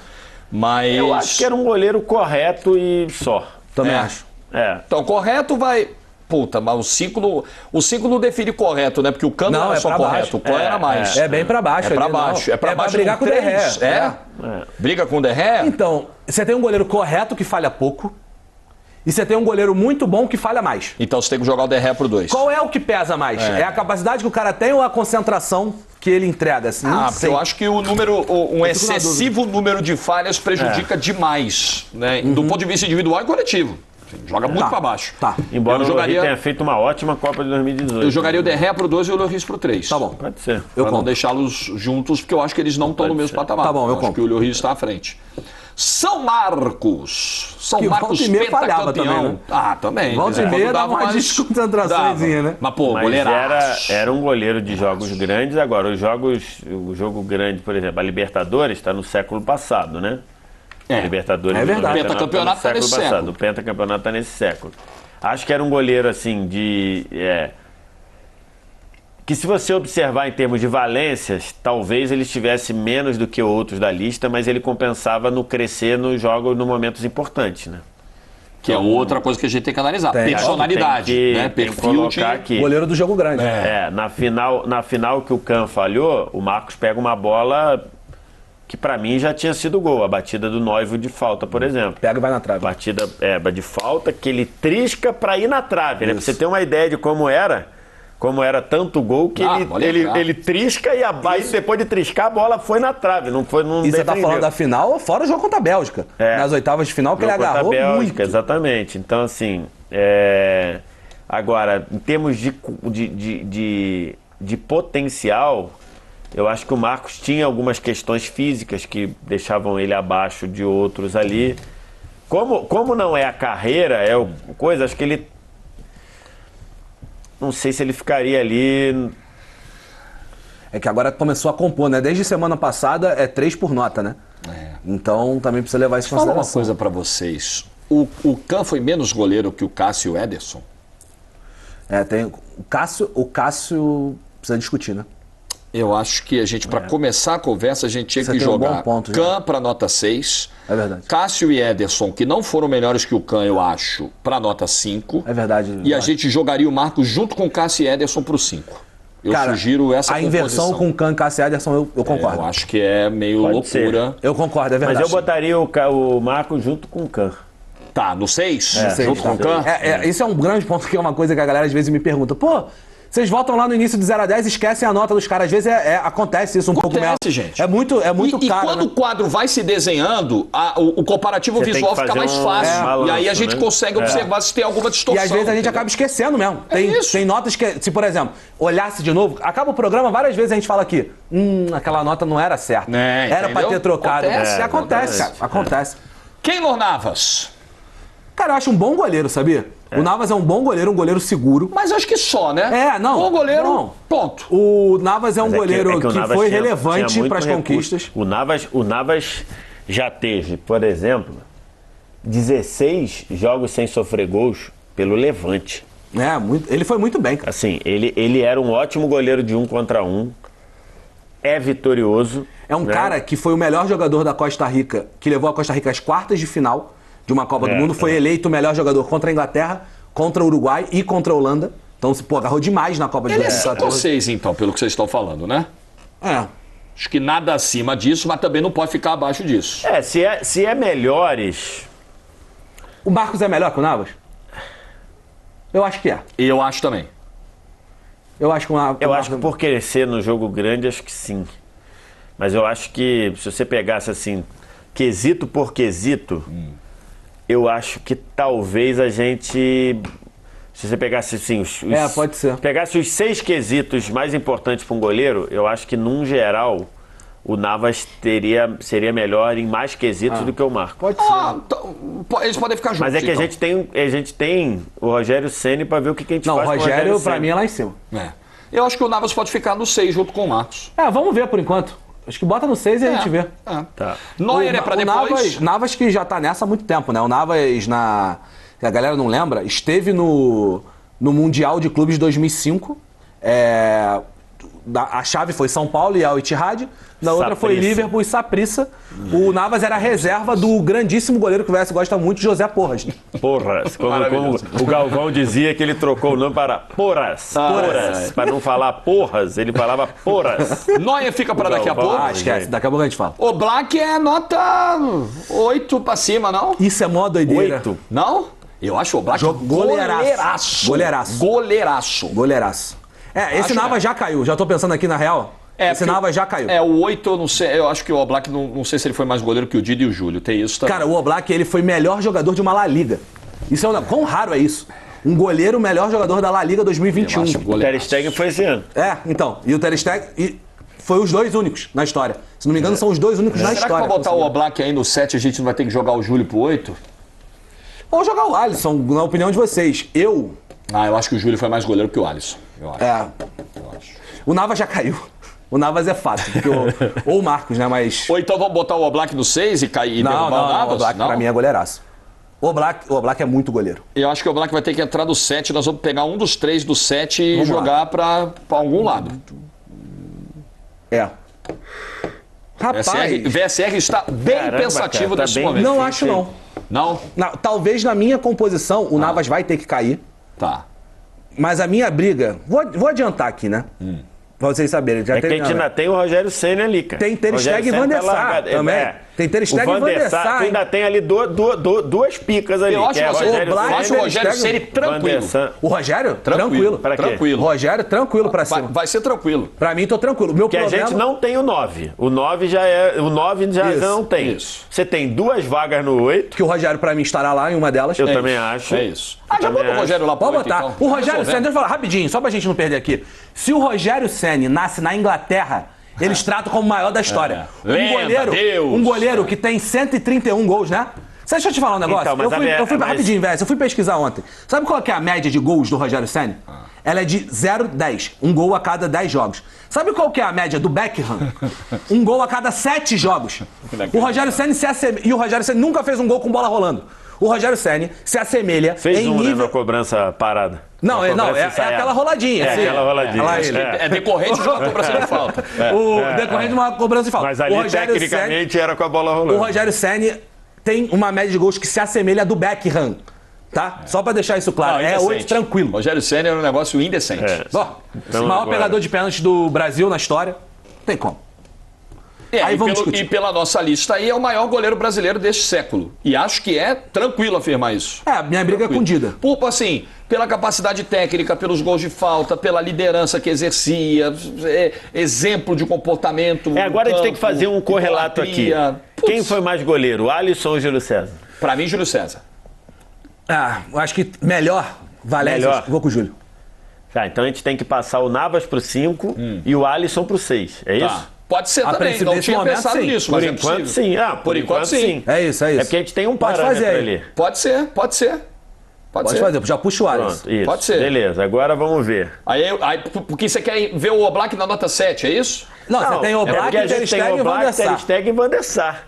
Mas... Eu acho que era um goleiro correto e só. Também acho. Então, correto vai... Puta, mas o 5 não define correto, né? Porque o Kahn não é só correto, o Kahn era mais. É bem pra baixo. É pra baixo. É pra brigar com o Derré. Briga com o Derré? Então, você tem um goleiro correto que falha pouco. E você tem um goleiro muito bom que falha mais. Então você tem que jogar o Derré pro 2. Qual é o que pesa mais? É a capacidade que o cara tem ou a concentração que ele entrega? Assim, porque eu acho que um excessivo número de falhas prejudica demais, né? Do ponto de vista individual e coletivo. Joga muito pra baixo. Embora o Lloris tenha feito uma ótima Copa de 2018. Eu jogaria o Derré pro 2 e o Lloris pro 3. Tá bom. Pode ser. Pra não deixá-los juntos, porque eu acho que eles não estão no mesmo patamar. Tá bom, eu acho que o Lloris está à frente. São Marcos. São Marcos pentacampeão. Também, né? Também. Volta e meia dava uma desconcentraçãozinha, né? Mas, pô, era um goleiro de jogos grandes. Agora, o jogo grande, por exemplo, a Libertadores está no século passado, né? Libertadores. É verdade. O pentacampeonato está nesse século. O pentacampeonato está nesse século. Acho que era um goleiro, assim, que se você observar em termos de valências, talvez ele estivesse menos do que outros da lista, mas ele compensava no crescer nos jogos, nos momentos importantes, né? Que é outra coisa que a gente tem que analisar. Personalidade, né? Perfil de... Goleiro do jogo grande. Na final que o Kahn falhou, o Marcos pega uma bola que pra mim já tinha sido gol. A batida do Noivo de falta, por exemplo. Pega e vai na trave. Batida de falta que ele trisca pra ir na trave, né? Pra você ter uma ideia de como era tanto gol que ele trisca e depois de triscar a bola foi na trave, não E você tá falando da final, fora o jogo contra a Bélgica. Nas oitavas de final que ele agarrou contra a Bélgica, muito. Exatamente. Então, assim, agora, em termos de potencial, eu acho que o Marcos tinha algumas questões físicas que deixavam ele abaixo de outros ali. Como não é a carreira, acho que ele... Não sei se ele ficaria ali... É que agora começou a compor, né? Desde semana passada é 3 por nota, né? Então também precisa levar isso em Fala uma consideração. coisa pra vocês. O Kahn foi menos goleiro que o Cássio e o Ederson? Tem o Cássio precisa discutir, né? Eu acho que a gente, para começar a conversa, a gente tinha Você que tem um jogar bom ponto, Kahn para nota 6. É verdade. Cássio e Ederson, que não foram melhores que o Kahn, eu acho, para nota 5. É verdade. E a gente jogaria o Marcos junto com Cássio e Ederson pro 5. Eu Cara, sugiro essa a inversão composição. com Kahn, Cássio e Ederson, eu concordo. Eu acho que é meio Pode loucura. Eu concordo, é verdade. Mas eu botaria o Marcos junto com o Kahn. Tá, no 6? Sei, junto com o Kahn? Isso é um grande ponto, que é uma coisa que a galera às vezes me pergunta. Pô, vocês voltam lá no início do 0 a 10 e esquecem a nota dos caras. Às vezes acontece isso um pouco mesmo. Gente. É muito E caro. quando né? o quadro vai se desenhando, o comparativo Você tem visual que fica fazer mais um fácil. balanço, E aí a gente né? consegue observar se tem alguma E distorção. às vezes a gente entendeu? acaba esquecendo mesmo. isso. Tem notas que, se por exemplo, olhasse de novo, acaba o programa, várias vezes a gente fala aqui, aquela nota não era certa. Era pra entendeu? ter trocado. Acontece, Acontece, cara. Acontece. Keylor Navas. Cara, eu acho um bom goleiro, sabia? O Navas é um bom goleiro, um goleiro seguro. Mas acho que só, né? Não. Bom goleiro, não. ponto. O Navas é um Mas goleiro o que Navas foi tinha relevante muito para as recurso. conquistas. O Navas já teve, por exemplo, 16 jogos sem sofrer gols pelo Levante. Ele foi muito bem, cara. Assim, ele era um ótimo goleiro de 1 contra 1. É vitorioso. É um cara que foi o melhor jogador da Costa Rica, que levou a Costa Rica às quartas de final de uma Copa do Mundo. Foi eleito o melhor jogador contra a Inglaterra, contra o Uruguai e contra a Holanda. Então, agarrou demais na Copa de Ele é 5 ou 2014. 6, então, pelo que vocês estão falando, né? Acho que nada acima disso, mas também não pode ficar abaixo disso. Se é melhores... O Marcos é melhor que o Navas? Eu acho que é. E eu acho também. Eu acho que Eu acho que por crescer no jogo grande, acho que sim. Mas eu acho que se você pegasse assim, quesito por quesito, eu acho que talvez a gente... Se você pegasse assim, pode ser. Pegasse os 6 quesitos mais importantes para um goleiro, eu acho que num geral o Navas seria melhor em mais quesitos do que o Marcos. Pode ser. Eles podem ficar juntos. Mas é que então. a gente tem o Rogério Ceni para ver o que a gente Não, o faz com Rogério, pra Ceni. mim, é lá em cima. Eu acho que o Navas pode ficar no 6 junto com o Marcos. Vamos ver por enquanto. Acho que bota no 6 e a gente vê. Tá. Neuer é pra depois. Navas que já tá nessa há muito tempo, né? O Navas, a galera não lembra, esteve no Mundial de Clubes de 2005. A chave foi São Paulo e Al Ittihad. Na outra foi Saprissa. Liverpool e Saprissa. O Navas era a reserva do grandíssimo goleiro que o VS gosta muito, José Porras. Porras. Como o Galvão dizia que ele trocou o nome para Porras. Porras. Para não falar porras, ele falava porras. Neuer fica pra daqui a Galvão. pouco. Esquece, daqui a pouco a gente fala. O Black é nota 8 pra cima, não? Isso é mó doideira. 8. Não? Eu acho o Black Goleiraço. Goleiraço. Esse Acho Navas que já caiu. Já tô pensando aqui na real. Esse porque Navas já caiu. O 8 eu não sei. Eu acho que o Oblak, não sei se ele foi mais goleiro que o Didi e o Júlio. Tem isso também. Cara, o Oblak, ele foi melhor jogador de uma La Liga. Isso quão raro é isso? Um goleiro melhor jogador da La Liga 2021. Eu acho O goleiraço. Ter Stegen foi esse ano. Então. E o Ter Stegen foi os dois únicos na história. Se não me engano, são os dois únicos na Será história. que pra botar o Oblak aí no 7 a gente não vai ter que jogar o Júlio pro 8? Ou jogar o Alisson, na opinião de vocês. Eu acho que o Júlio foi mais goleiro que o Alisson. Eu acho. O Navas já caiu. O Navas é fácil. Porque ou o Marcos, né? Mas. Ou então vamos botar o Oblak no 6 e cair e derrubar o Não, Navas? o Oblak pra mim é goleiraço. O Oblak é muito goleiro. Eu acho que o Oblak vai ter que entrar no 7. Nós vamos pegar um dos 3 do 7 e jogar pra algum lado. Rapaz. VSR está bem pensativo cara, tá nesse bem- momento. Não acho, não. Não? Talvez na minha composição o Navas vai ter que cair. Tá. Mas a minha briga. Vou adiantar aqui, né? Pra vocês saberem. Já É que a gente ainda tem o Rogério Ceni ali, cara. Tem Ter Rogério Stegen e Ceni Van der Sar largado. também. Tem Ter Stegen O e Van der Sar, Tu ainda tem ali duas picas ali. Eu acho que é você- Rogério eu Black, acho Ceni, o Rogério Ter Ceni Stegen, Van der tranquilo. Sar. O Rogério? Tranquilo. Pra quê? Tranquilo. O Rogério, tranquilo pra cima. Vai ser tranquilo. Pra mim, tô tranquilo. O meu Que a problema... gente não tem o 9. O 9 já é. O 9 já Isso, não tem. isso. Você tem 2 vagas no 8. Que o Rogério, pra mim, estará lá em uma delas. Eu também acho. É isso. Já também bota o Rogério lá pro Pode 8, botar. então. O Rogério Ceni, Resolvendo. deixa eu falar rapidinho, só pra gente não perder aqui. Se o Rogério Ceni nasce na Inglaterra, eles tratam como o maior da história. Lenda, Deus. Um goleiro que tem 131 gols, né? Deixa eu te falar um negócio. Então, mas eu fui mas- rapidinho, velho. Eu fui pesquisar ontem. Sabe qual que é a média de gols do Rogério Ceni? Ela é de 0,10. Um gol a cada 10 jogos. Sabe qual que é a média do Beckham? Um gol a cada 7 jogos. O Rogério Ceni se assemelha... E o Rogério Ceni nunca fez um gol com bola rolando. O Rogério Ceni se assemelha Fez em um, nível... né, na cobrança parada. Não, Na não, cobrança é ensaiada. aquela roladinha. É assim. aquela roladinha. Lá ele. É decorrente de uma cobrança de falta. Decorrente de uma cobrança de falta. Mas ali, O Rogério tecnicamente, era com a bola rolando. O Rogério Ceni tem uma média de gols que se assemelha à do Beckham. Tá? Só pra deixar isso claro. Não, É indecente. 8 tranquilo. Rogério Ceni era um negócio indecente. Ó, Então, o maior agora- pegador de pênalti do Brasil na história. Não tem como. Aí E, vamos discutir. e pela nossa lista aí, é o maior goleiro brasileiro deste século. E acho que é tranquilo afirmar isso. É, minha briga é com o Dida. Por, assim, pela capacidade técnica, pelos gols de falta, pela liderança que exercia, exemplo de comportamento. Agora a gente tem que fazer um correlato aqui. Quem foi mais goleiro, Alisson ou Júlio César? Pra mim, Júlio César. Eu acho que melhor, Valézio, Melhor. vou com o Júlio. Tá, então a gente tem que passar o Navas pro 5 e o Alisson pro 6. É isso? Tá. Pode ser A também, princípio, não nesse tinha momento, pensado sim. nisso, Por mas é enquanto, possível. sim. Por enquanto, sim. É isso. É porque a gente tem um Pode parâmetro fazer aí. ali. Pode ser. Pode fazer, já puxa o Alisson. Pronto, isso. Pode ser. Beleza, agora vamos ver. Aí, porque você quer ver o Oblak na nota 7, é isso? Não, você tem o é Black, porque a Ter gente tem Stegen e o Van der Black, Ter Sar. Stegen e Van der Sar.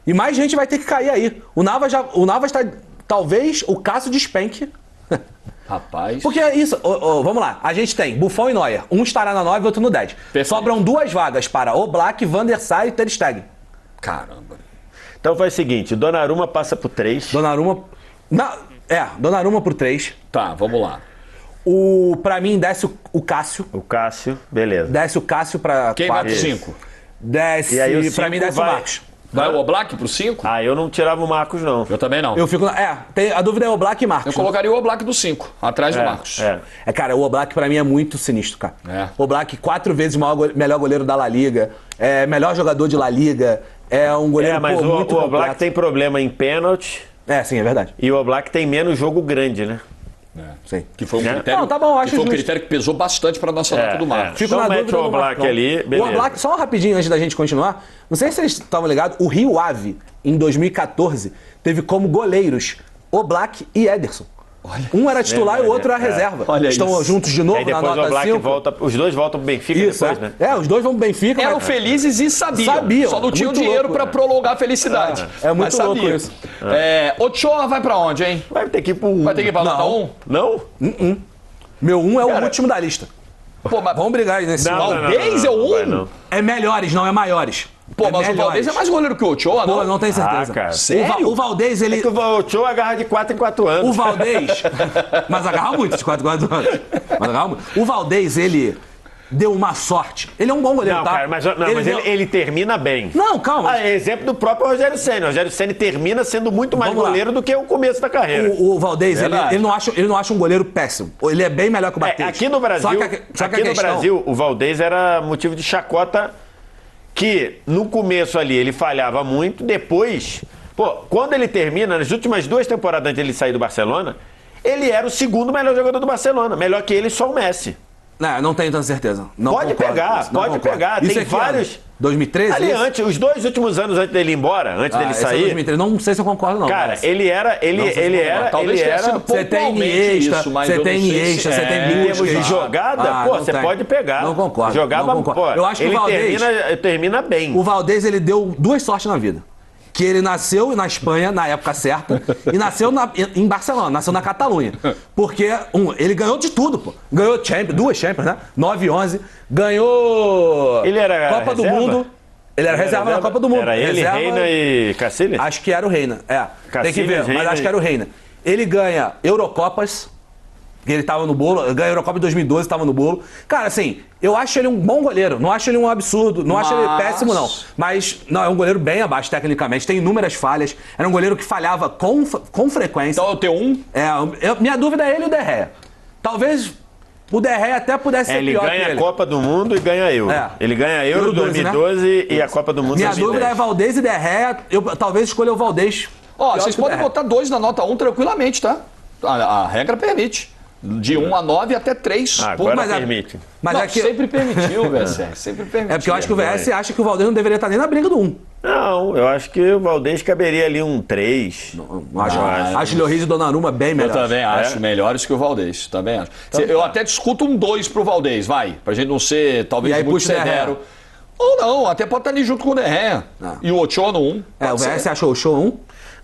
E mais gente vai ter que cair aí. O Navas tá, talvez, o Cássio despenque. Rapaz. Porque é isso, vamos lá. A gente tem Buffon e Neuer. Um estará na 9 e outro no 10. Perfeito. Sobram 2 vagas para Oblak, Van der Sar e Ter Stegen. Caramba. Então faz o seguinte, Donnarumma passa pro 3. Donnarumma... Donnarumma pro 3. Tá, vamos lá. Pra mim, desce o Cássio. O Cássio, beleza. Desce o Cássio pra Quem vai 4. pro 5? Desce, E aí o pra mim, cinco desce o vai- Marcos. Vai o Oblak pro 5? Ah, eu não tirava o Marcos, não. Eu também não. Eu fico... a dúvida é Oblak e Marcos. Eu colocaria o Oblak do 5, atrás do Marcos. Cara, o Oblak pra mim é muito sinistro, cara. É. O Oblak 4 vezes melhor goleiro da La Liga, melhor jogador de La Liga, é um goleiro Mas muito o Oblak completo. tem problema em pênalti Sim, é verdade. e o Oblak tem menos jogo grande, né? Sim. Que foi um Né? critério, Não, tá bom, acho que foi um justo. critério que pesou bastante pra nossa nota do Marcos. Fico Então na mete dúvida o do Oblak Marcão. ali, beleza. O Oblak, só rapidinho antes da gente continuar, não sei se vocês estavam ligados, o Rio Ave, em 2014, teve como goleiros Oblak e Ederson. Um era titular e o outro era reserva. Olha Estão isso. juntos de novo Aí na depois o nota Oblak 5. volta, os dois voltam pro Benfica Isso, depois, né? os dois vão pro Benfica. Eram mas- felizes e sabiam. Sabiam. Só não tinham Muito dinheiro louco, pra né? prolongar a felicidade. É muito Mas louco sabiam. isso. Ochoa vai pra onde, hein? Vai ter que ir pro 1. Vai ter que ir pra nota Não. 1? Não? Meu 1 é o último da lista. Pô, mas, Vamos brigar aí nesse Não, um. não, não, Valdez é o vai 1? não. É melhores, não é maiores. Pô, mas o melhores. Valdez é mais goleiro que o Ochoa, Pô, não? não tenho certeza. Ah, cara. Sério? O Valdez, ele... É que o Ochoa agarra de 4 em 4 anos. O Valdez... mas agarra muito de 4 anos. Mas agarra muito. O Valdez, ele deu uma sorte. Ele é um bom goleiro, Não, tá? cara, mas ele termina bem. Não, calma. É exemplo do próprio Rogério Ceni. O Rogério Ceni termina sendo muito mais Vamos lá. goleiro do que o começo da carreira. O Valdez, Verdade. ele não acha um goleiro péssimo. Ele é bem melhor que o Batista. Aqui no Brasil, Só que a questão- Brasil, o Valdez era motivo de chacota que no começo ali ele falhava muito, depois, quando ele termina, nas últimas 2 temporadas antes de ele sair do Barcelona, ele era o segundo melhor jogador do Barcelona, melhor que ele só o Messi. Não tenho tanta certeza. Não Pode concordo pegar, com isso, não pode concordo. pegar. Isso Tem é que ano? vários. 2013? Ali isso? antes, os 2 últimos anos antes dele ir embora, antes dele Esse é sair. 2013. Não sei se eu concordo, não. Cara, mas- ele era. Talvez tenha sido Você tem pontualmente Iniesta, isso, mas você eu tem não sei Iniesta, se- você tem Em termos de Busquets. jogada, Ah, pô, não você tem. pode pegar. Não concordo, Jogava, não concordo. pô, Eu acho que ele o Valdez- termina bem. O Valdez, ele deu 2 sortes na vida. Que ele nasceu na Espanha, na época certa, e nasceu em Barcelona, nasceu na Catalunha. Porque ele ganhou de tudo, pô. Ganhou 2 Champions, né? 9 e 11. Ganhou Ele era Copa do reserva? Mundo. Ele era reserva na Copa do Mundo. Era ele, Reserva- Reina e Cacilhas? Acho que era o Reina. Tem que ver, Cacilhas, mas Reina acho que era o Reina. Ele ganha Eurocopas, que ele tava no bolo, ganha a Eurocopa de 2012, tava no bolo. Cara, assim, eu acho ele um bom goleiro, não acho ele um absurdo, não acho ele péssimo, não. Mas, não, é um goleiro bem abaixo tecnicamente, tem inúmeras falhas, era um goleiro que falhava com frequência. Então é o teu 1? Minha dúvida é ele e o De Gea. Talvez o De Gea até pudesse ser Ele pior que ganha ele. a Copa do Mundo e ganha Euro. É. Ele ganha Euro Euro 12, 2012 e a Copa do Mundo Minha 2010. dúvida é Valdez e De Gea, eu talvez escolha o Valdez. Ó, pior vocês que o podem De Gea. botar 2 na nota 1 tranquilamente, tá? A regra permite. De 1 a 9 até 3. Agora mas permite. Mas Não, é que... sempre permitiu, VSR. Sempre permitiu. É porque eu acho que o VS acha que o Valdez não deveria estar nem na briga do 1. Não, eu acho que o Valdez caberia ali um 3. Acho o Lloris e Donnarumma bem Eu melhor. também acho melhores que o Valdez. Também acho. Eu até discuto um 2 pro Valdez, vai. Pra gente não ser, talvez, E aí muito puxa o Derrea. severo. Ou não, até pode estar ali junto com o Derrea. E o Ochoa no 1. O VS achou o show 1?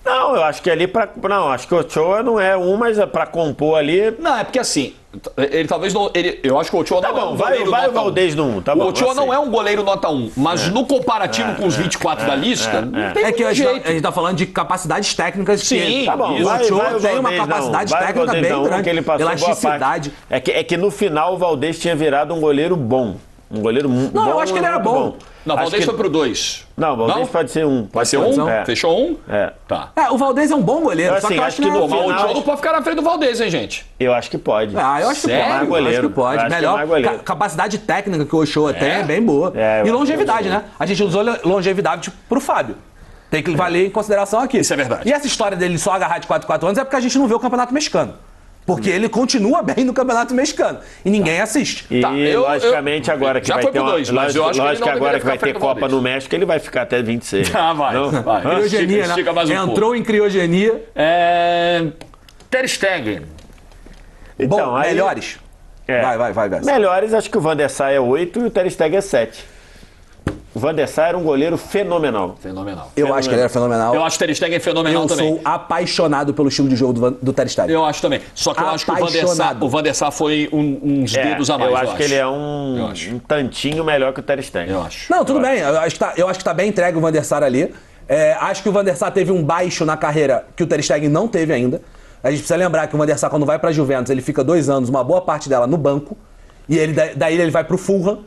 Não, eu acho que ali pra... Não, acho que o Ochoa não é um, mas é pra compor ali... Não, é porque assim, ele talvez não... eu acho que o Ochoa Tá não é bom, um vai goleiro o nota 1. Valdez no 1, tá bom. O Ochoa não é um goleiro nota 1, mas no comparativo com os 24 da lista, não tem É que muito jeito. a gente tá falando de capacidades técnicas. Sim, que, tá bom, o vai Ochoa o tem uma Valdez, capacidade não. Vai o técnica Valdez, bem não, grande. que ele passou boa Elasticidade. parte. É que no final o Valdez tinha virado um goleiro bom. Um goleiro bom. Não, eu acho que ele era muito bom. Não, o Acho Valdez que- foi pro 2. Não, o Valdez pode ser um. Vai ser 1? É. Fechou 1? É. Tá. O Valdez é um bom goleiro, Eu, só que assim, eu acho acho que que não no é... Mas o final- Ochoa não pode ficar na frente do Valdez, hein, gente? Eu acho que pode. Eu acho que Sério? pode. Mais goleiro. Acho que pode. Eu acho que é Melhor. mais goleiro. Capacidade técnica que o Ochoa tem é bem boa. É, eu E acho longevidade, que né? A gente usou longevidade pro Fábio. Tem que valer em consideração aqui. Isso é verdade. E essa história dele só agarrar de 4 anos é porque a gente não vê o Campeonato Mexicano. Porque ele continua bem no Campeonato Mexicano. E ninguém assiste. E Tá, logicamente agora que já vai foi ter pro uma, 2, mas eu acho que ele lógico não que agora deveria que vai ficar ter frente do Copa Valdez. no México, ele vai ficar até 26. Ah, vai. Vai. Criogenia, Estica mais um pouco. Entrou em criogenia. Ter Stegen. Então, Bom, aí- melhores. É. Vai, Gás. Melhores, acho que o Van der Sar é 8 e o Ter Stegen é 7. O Van der Sar era um goleiro fenomenal. Fenomenal. Eu acho que ele era fenomenal. Eu acho que o Ter Stegen fenomenal Eu também. sou apaixonado pelo estilo de jogo do Ter Stegen. Eu acho também. Só que eu acho que Apaixonado. o Van der Sar foi uns dedos a mais. eu acho que ele é um tantinho melhor que o Ter Stegen. Eu acho. Não, tudo bem. Eu acho que tá bem entregue o Van der Sar ali. Acho que o Van der Sar teve um baixo na carreira que o Ter Stegen não teve ainda. A gente precisa lembrar que o Van der Sar, quando vai pra Juventus, ele fica 2 anos, uma boa parte dela no banco. E daí ele vai pro Fulham.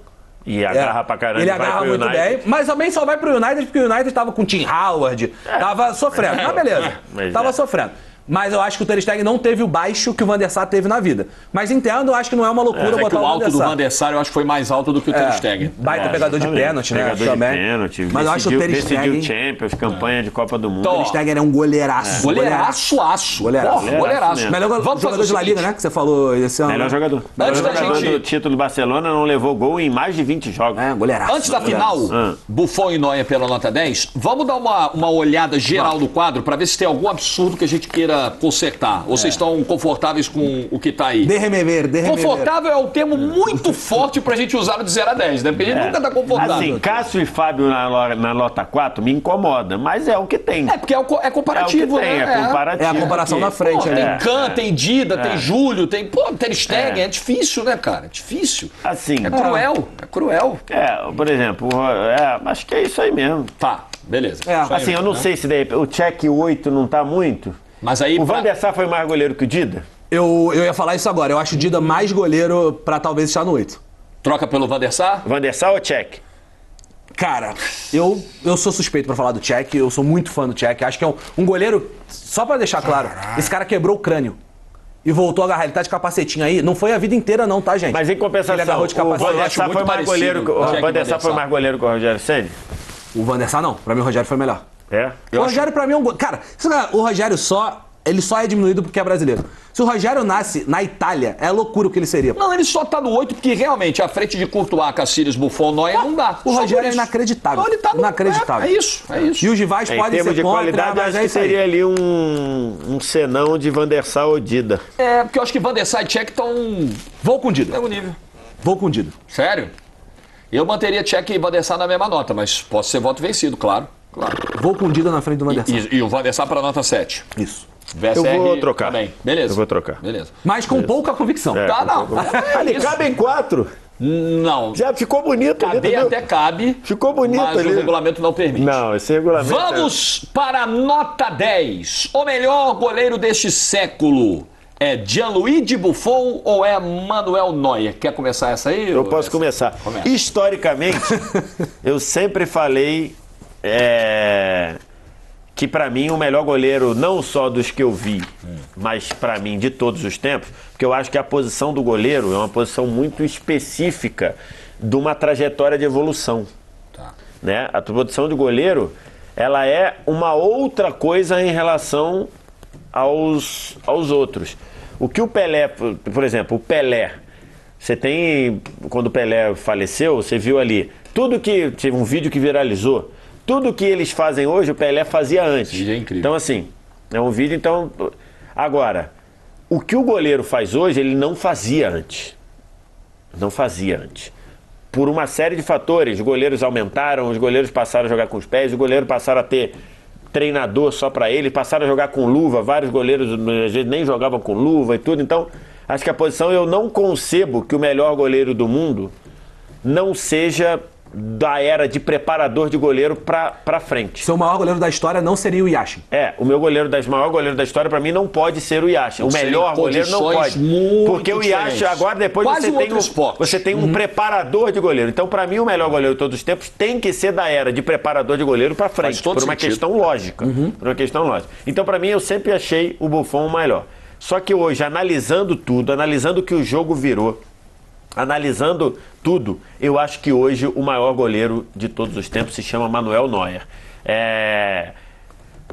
E agarra pra caramba. Ele vai agarra pro muito United. bem, mas também só vai pro United porque o United tava com o Tim Howard, tava sofrendo. Mas beleza, Mas tava sofrendo. Mas eu acho que o Ter Stegen não teve o baixo que o Van der Sar teve na vida. Mas entendo, eu acho que não é uma loucura Mas é que botar o o alto do Van Van der Sar eu acho que foi mais alto do que o Ter Stegen. Baita pegador de exatamente. pênalti, né? Pegador também. de pênalti. Mas eu acho que o Ter Decidiu Stegen... Champions, campanha de Copa do Mundo. Então, O Ter Stegen é um goleiraço. Goleiraço, aço. Goleiraço. Porra, goleiraço. mesmo. Melhor Vamos jogador fazer de o La Liga, seguinte. né? Que você falou esse ano. Melhor né? jogador. Antes Melhor da jogador gente- do título do Barcelona, não levou gol em mais de 20 jogos. Goleiraço. Antes da final, Buffon e Neuer pela nota 10, vamos dar uma olhada geral no quadro para ver se tem algum absurdo que a gente queira consertar. Ou vocês estão confortáveis com o que tá aí? Déjeme ver. Confortável é um termo muito forte pra gente usar no de 0 a 10, né? Porque a gente nunca tá confortável. Assim, Cássio e Fábio na nota 4 me incomoda, mas é o que tem. Porque é comparativo, é o que tem, né? é comparativo. É a comparação aqui. na frente, Pô, né? tem Kahn, tem Dida, tem Júlio, tem... Pô, Ter Stegen, é difícil, né, cara? É difícil. Assim, É cruel, é cruel. por exemplo, acho que é isso aí mesmo. Tá, beleza. É. Isso aí, Assim, eu não né? sei se daí, o check 8 não tá muito. Mas aí... O Van der Sar foi mais goleiro que o Dida? Eu ia falar isso agora. Eu acho o Dida mais goleiro pra talvez estar no 8. Troca pelo Van der Sar? Van der Sar ou check? Cara, eu sou suspeito pra falar do Cech, eu sou muito fã do Cech. Acho que é um goleiro, só pra deixar claro, esse cara quebrou o crânio e voltou a agarrar. Ele tá de capacetinho aí. Não foi a vida inteira não, tá, gente? Mas em compensação, Ele agarrou de o capacete. Van der acho Sar muito foi mais parecido, goleiro que o o Jack Van der Sar Van der foi Sar. mais goleiro que o Rogério Ceni? O Van der Sar não. Pra mim o Rogério foi melhor. É? O Rogério pra mim é um... Cara, o Rogério ele só é diminuído porque é brasileiro. Se o Rogério nasce na Itália, é loucura o que ele seria. Não, ele só tá no 8 porque realmente a frente de Courtois, Cacilhas, Buffon, Neuer não dá. O Só Rogério por é isso. inacreditável. Não, ele tá no... Inacreditável. É isso, é isso. E o Givaz Em pode termos ser de contra, qualidade, mas acho é que isso aí. seria ali um senão de Van der Sar ou Dida. É, porque eu acho que Van der Sar e Cech estão Vou com o Dida. mesmo nível. Vou com o Dida. Sério? Eu manteria Cech e Van der Sar na mesma nota, mas posso ser voto vencido, claro. Claro. Vou com o Dida na frente do Van der Sar. E o Van der Sar para nota 7. Isso. VSR Eu vou trocar. Também. Beleza. Eu vou trocar. Beleza. Mas com pouca convicção. Tá, não. Ali cabem 4. Não. Já ficou bonito ali, Caber entendeu? até cabe. Ficou bonito mas ali. o regulamento não permite. Não, esse regulamento... Vamos para a nota 10. O melhor goleiro deste século é Gianluigi Buffon ou é Manuel Neuer? Quer começar essa aí? Eu posso começar. Começa. Historicamente, eu sempre falei que pra mim o melhor goleiro, não só dos que eu vi, mas pra mim de todos os tempos, porque eu acho que a posição do goleiro é uma posição muito específica de uma trajetória de evolução. Tá. Né? A posição de goleiro, ela é uma outra coisa em relação aos outros. O que o Pelé, por exemplo, o Pelé, você tem, quando o Pelé faleceu, você viu ali, tudo que, teve um vídeo que viralizou, tudo que eles fazem hoje, o Pelé fazia antes. Esse vídeo é incrível. Então assim, é um vídeo, então, agora, o que o goleiro faz hoje, ele não fazia antes. Não fazia antes. Por uma série de fatores, os goleiros aumentaram, os goleiros passaram a jogar com os pés, os goleiros passaram a ter treinador só para ele, passaram a jogar com luva, vários goleiros às vezes nem jogavam com luva e tudo, então acho que a posição, eu não concebo que o melhor goleiro do mundo não seja da era de preparador de goleiro pra frente. Seu maior goleiro da história não seria o Yashin. O meu maior goleiro da história, pra mim, não pode ser o Yashin. O melhor goleiro não pode. Porque o Yashin, agora, depois você tem um preparador de goleiro. Então, pra mim, o melhor goleiro de todos os tempos tem que ser da era de preparador de goleiro pra frente. Por uma questão lógica. Por uma questão lógica. Então, pra mim, eu sempre achei o Buffon o melhor. Só que hoje, analisando tudo, analisando o que o jogo virou, analisando tudo, eu acho que hoje o maior goleiro de todos os tempos se chama Manuel Neuer.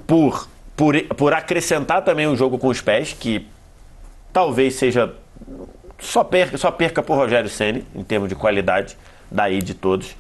Por acrescentar também o jogo com os pés, que talvez seja... Só perca por Rogério Ceni, em termos de qualidade, daí de todos.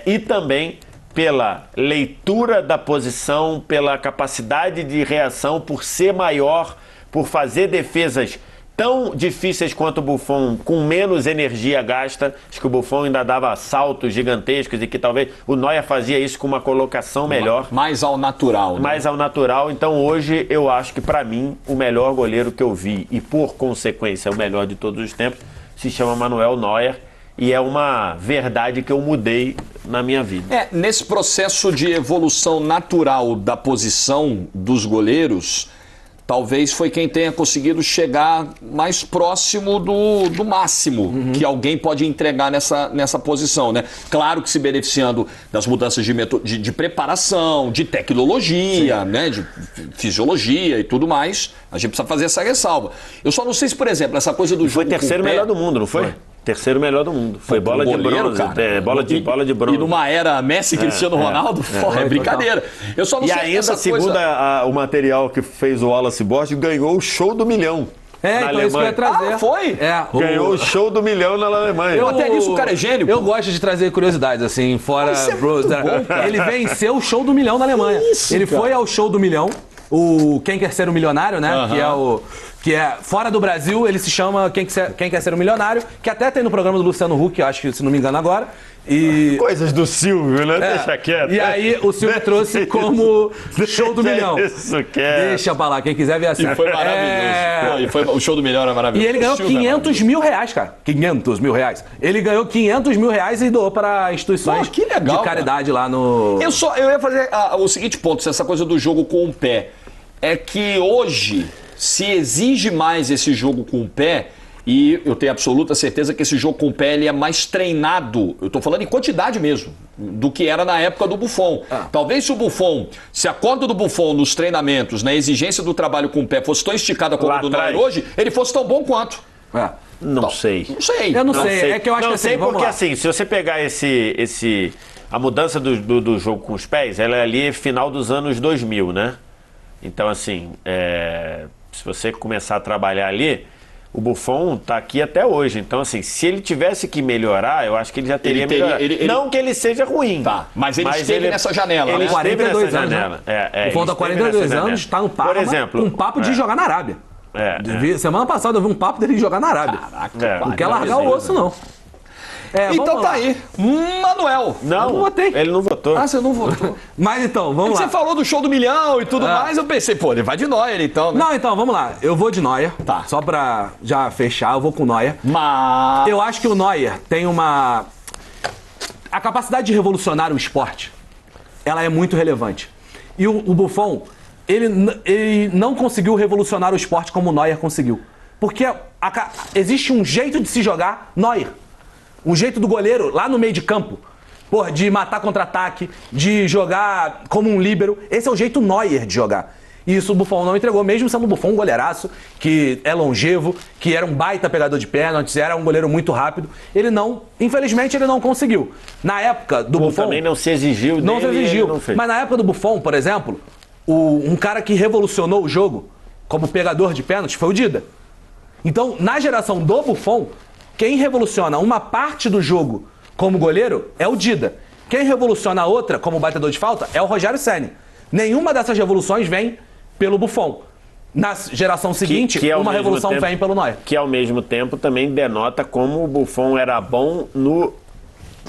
E também pela leitura da posição, pela capacidade de reação, por ser maior, por fazer defesas tão difíceis quanto o Buffon, com menos energia gasta. Acho que o Buffon ainda dava saltos gigantescos e que talvez o Neuer fazia isso com uma colocação melhor. Mais ao natural. Né? Mais ao natural. Então hoje eu acho que para mim o melhor goleiro que eu vi e por consequência o melhor de todos os tempos se chama Manuel Neuer e é uma verdade que eu mudei na minha vida. Nesse processo de evolução natural da posição dos goleiros, talvez foi quem tenha conseguido chegar mais próximo do máximo que alguém pode entregar nessa posição, né? Claro que se beneficiando das mudanças de preparação, de tecnologia, né? De fisiologia e tudo mais. A gente precisa fazer essa ressalva. Eu só não sei se, por exemplo, essa coisa do jogo foi terceiro melhor do mundo, não foi? Terceiro melhor do mundo. Foi bola de bronze, cara. Bola de bronze. E numa era Messi e Cristiano Ronaldo, é brincadeira. Eu só não sei ainda, essa segundo o material que fez o Wallace Borges, ganhou o show do milhão. Na Alemanha. Isso que eu ia trazer. Foi? Ganhou o show do milhão na Alemanha. Até nisso o cara é gênio. Eu gosto de trazer curiosidades, assim, fora... Ele venceu o show do milhão na Alemanha. Ele foi ao show do milhão, o Quem Quer Ser um Milionário, né? Que é fora do Brasil, ele se chama Quem Quer Ser um Milionário, que até tem no programa do Luciano Huck, eu acho que, se não me engano, agora. Coisas do Silvio, né? Deixa quieto. E aí o Silvio trouxe como show do milhão. Isso quer. Deixa pra lá, quem quiser ver assim. E foi maravilhoso. O show do milhão era maravilhoso. E ele ganhou 500 mil reais, cara. 500 mil reais. Ele ganhou 500 mil reais e doou para instituições que legal, de caridade lá no... Eu ia fazer o seguinte ponto, essa coisa do jogo com o pé. É que hoje se exige mais esse jogo com o pé, e eu tenho absoluta certeza que esse jogo com o pé ele é mais treinado, eu estou falando em quantidade mesmo, do que era na época do Buffon. Talvez se a corda do Buffon nos treinamentos, na exigência do trabalho com o pé fosse tão esticada como a do Neuer hoje, ele fosse tão bom quanto. Não sei. Eu não sei. É que eu acho que assim, porque assim, se você pegar a mudança do jogo com os pés, ela é ali final dos anos 2000, né? Então, assim, se você começar a trabalhar ali, o Buffon tá aqui até hoje. Então, assim, se ele tivesse que melhorar, eu acho que ele já teria melhorado. Não que ele seja ruim. Mas ele esteve nessa janela, ele né? 42 anos, né? O Buffon tá 42 anos, está no papo, um papo de jogar na Arábia. Semana passada eu vi um papo dele de jogar na Arábia. Caraca, não quer largar o osso, não. Então tá aí. Manuel. Não votei. Ele não votou. Você não votou. Mas então, vamos lá. Você falou do show do milhão e tudo mais, eu pensei, ele vai de Neuer então, né? Não, então, vamos lá. Eu vou de Neuer. Tá. Só pra já fechar, eu vou com o Neuer. Mas... Eu acho que o Neuer tem a capacidade de revolucionar o esporte, ela é muito relevante. E o Buffon, ele não conseguiu revolucionar o esporte como o Neuer conseguiu. Porque existe um jeito de se jogar Neuer. Um jeito do goleiro lá no meio de campo, de matar contra-ataque, de jogar como um líbero. Esse é o jeito Neuer de jogar. E isso o Buffon não entregou, mesmo sendo o Buffon um goleiraço, que é longevo, que era um baita pegador de pênaltis, era um goleiro muito rápido. Infelizmente, ele não conseguiu. Na época do Buffon... também não se exigiu dele. Não se exigiu. Não fez. Mas na época do Buffon, por exemplo, um cara que revolucionou o jogo como pegador de pênaltis foi o Dida. Então, na geração do Buffon, quem revoluciona uma parte do jogo como goleiro é o Dida. Quem revoluciona a outra como batedor de falta é o Rogério Ceni. Nenhuma dessas revoluções vem pelo Buffon. Na geração seguinte, uma revolução vem pelo Neuer. Que ao mesmo tempo também denota como o Buffon era bom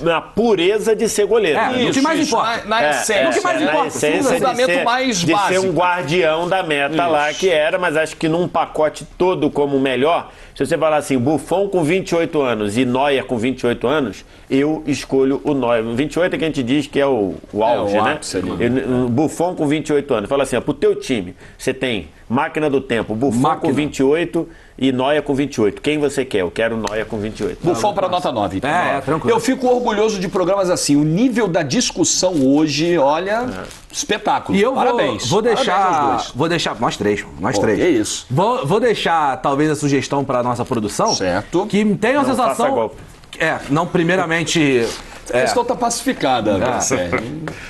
na pureza de ser goleiro. O que mais importa. Na essência. O que mais importa. O fundamento mais básico. De ser um guardião da meta lá que era, mas acho que num pacote todo como o melhor, se você falar assim, Buffon com 28 anos e Neuer com 28 anos, eu escolho o Neuer. 28 é que a gente diz que é o auge, né? Buffon com 28 anos. Fala assim, ó, pro teu time, você tem máquina do tempo, Buffon com 28 e Neuer com 28. Quem você quer? Eu quero Neuer com 28. Buffon para nota 9. Então. Tranquilo. Eu fico orgulhoso de programas assim. O nível da discussão hoje, olha, espetáculo. E eu Parabéns. Vou deixar. Nós três. É isso. Vou deixar, talvez, a sugestão para nossa produção. Certo. Que tem uma Não faça sensação. golpe. Não, primeiramente. A questão tá pacificada,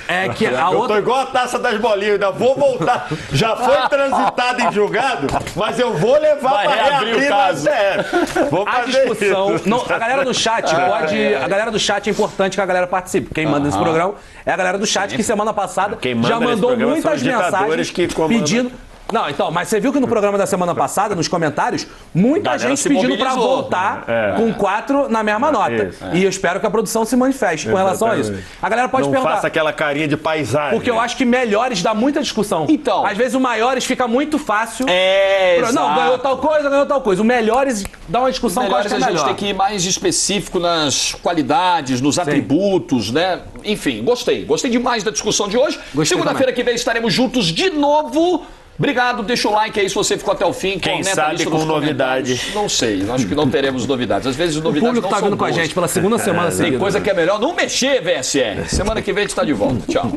É que a Eu tô outra. igual a taça das bolinhas, ainda vou voltar. Já foi transitado em julgado, mas eu vou levar Vai para reabrir reabrir o caso. Vou A fazer discussão. isso. A galera do chat pode. A galera do chat é importante que a galera participe. Quem manda nesse programa é a galera do chat, que semana passada Quem manda já nesse mandou programa são muitas os ditadores mensagens que comandam. pedindo. Não, então, mas você viu que no programa da semana passada, nos comentários, muita Galera gente se pedindo pra mobilizou. voltar com 4 na mesma nota. E eu espero que a produção se manifeste com relação a isso. A galera pode Não perguntar. faça aquela carinha de paisagem. Porque eu acho que melhores dá muita discussão. Então. Às vezes o maiores fica muito fácil. Não, exato. ganhou tal coisa. O melhores dá uma discussão que eu acho Melhores que a é gente melhor. tem que ir mais específico nas qualidades, nos atributos, né? Enfim, gostei. Gostei demais da discussão de hoje. Gostei Segunda-feira que vem estaremos juntos de novo. Obrigado, deixa o like aí se você ficou até o fim. Quem comenta a sabe lista com nos comentários. novidade. Não sei, acho que não teremos novidades. Às vezes O novidades público não tá são vindo com a boas. gente pela segunda semana Tem seguida. coisa que é melhor não mexer, VSR. Semana que vem a gente tá de volta. Tchau.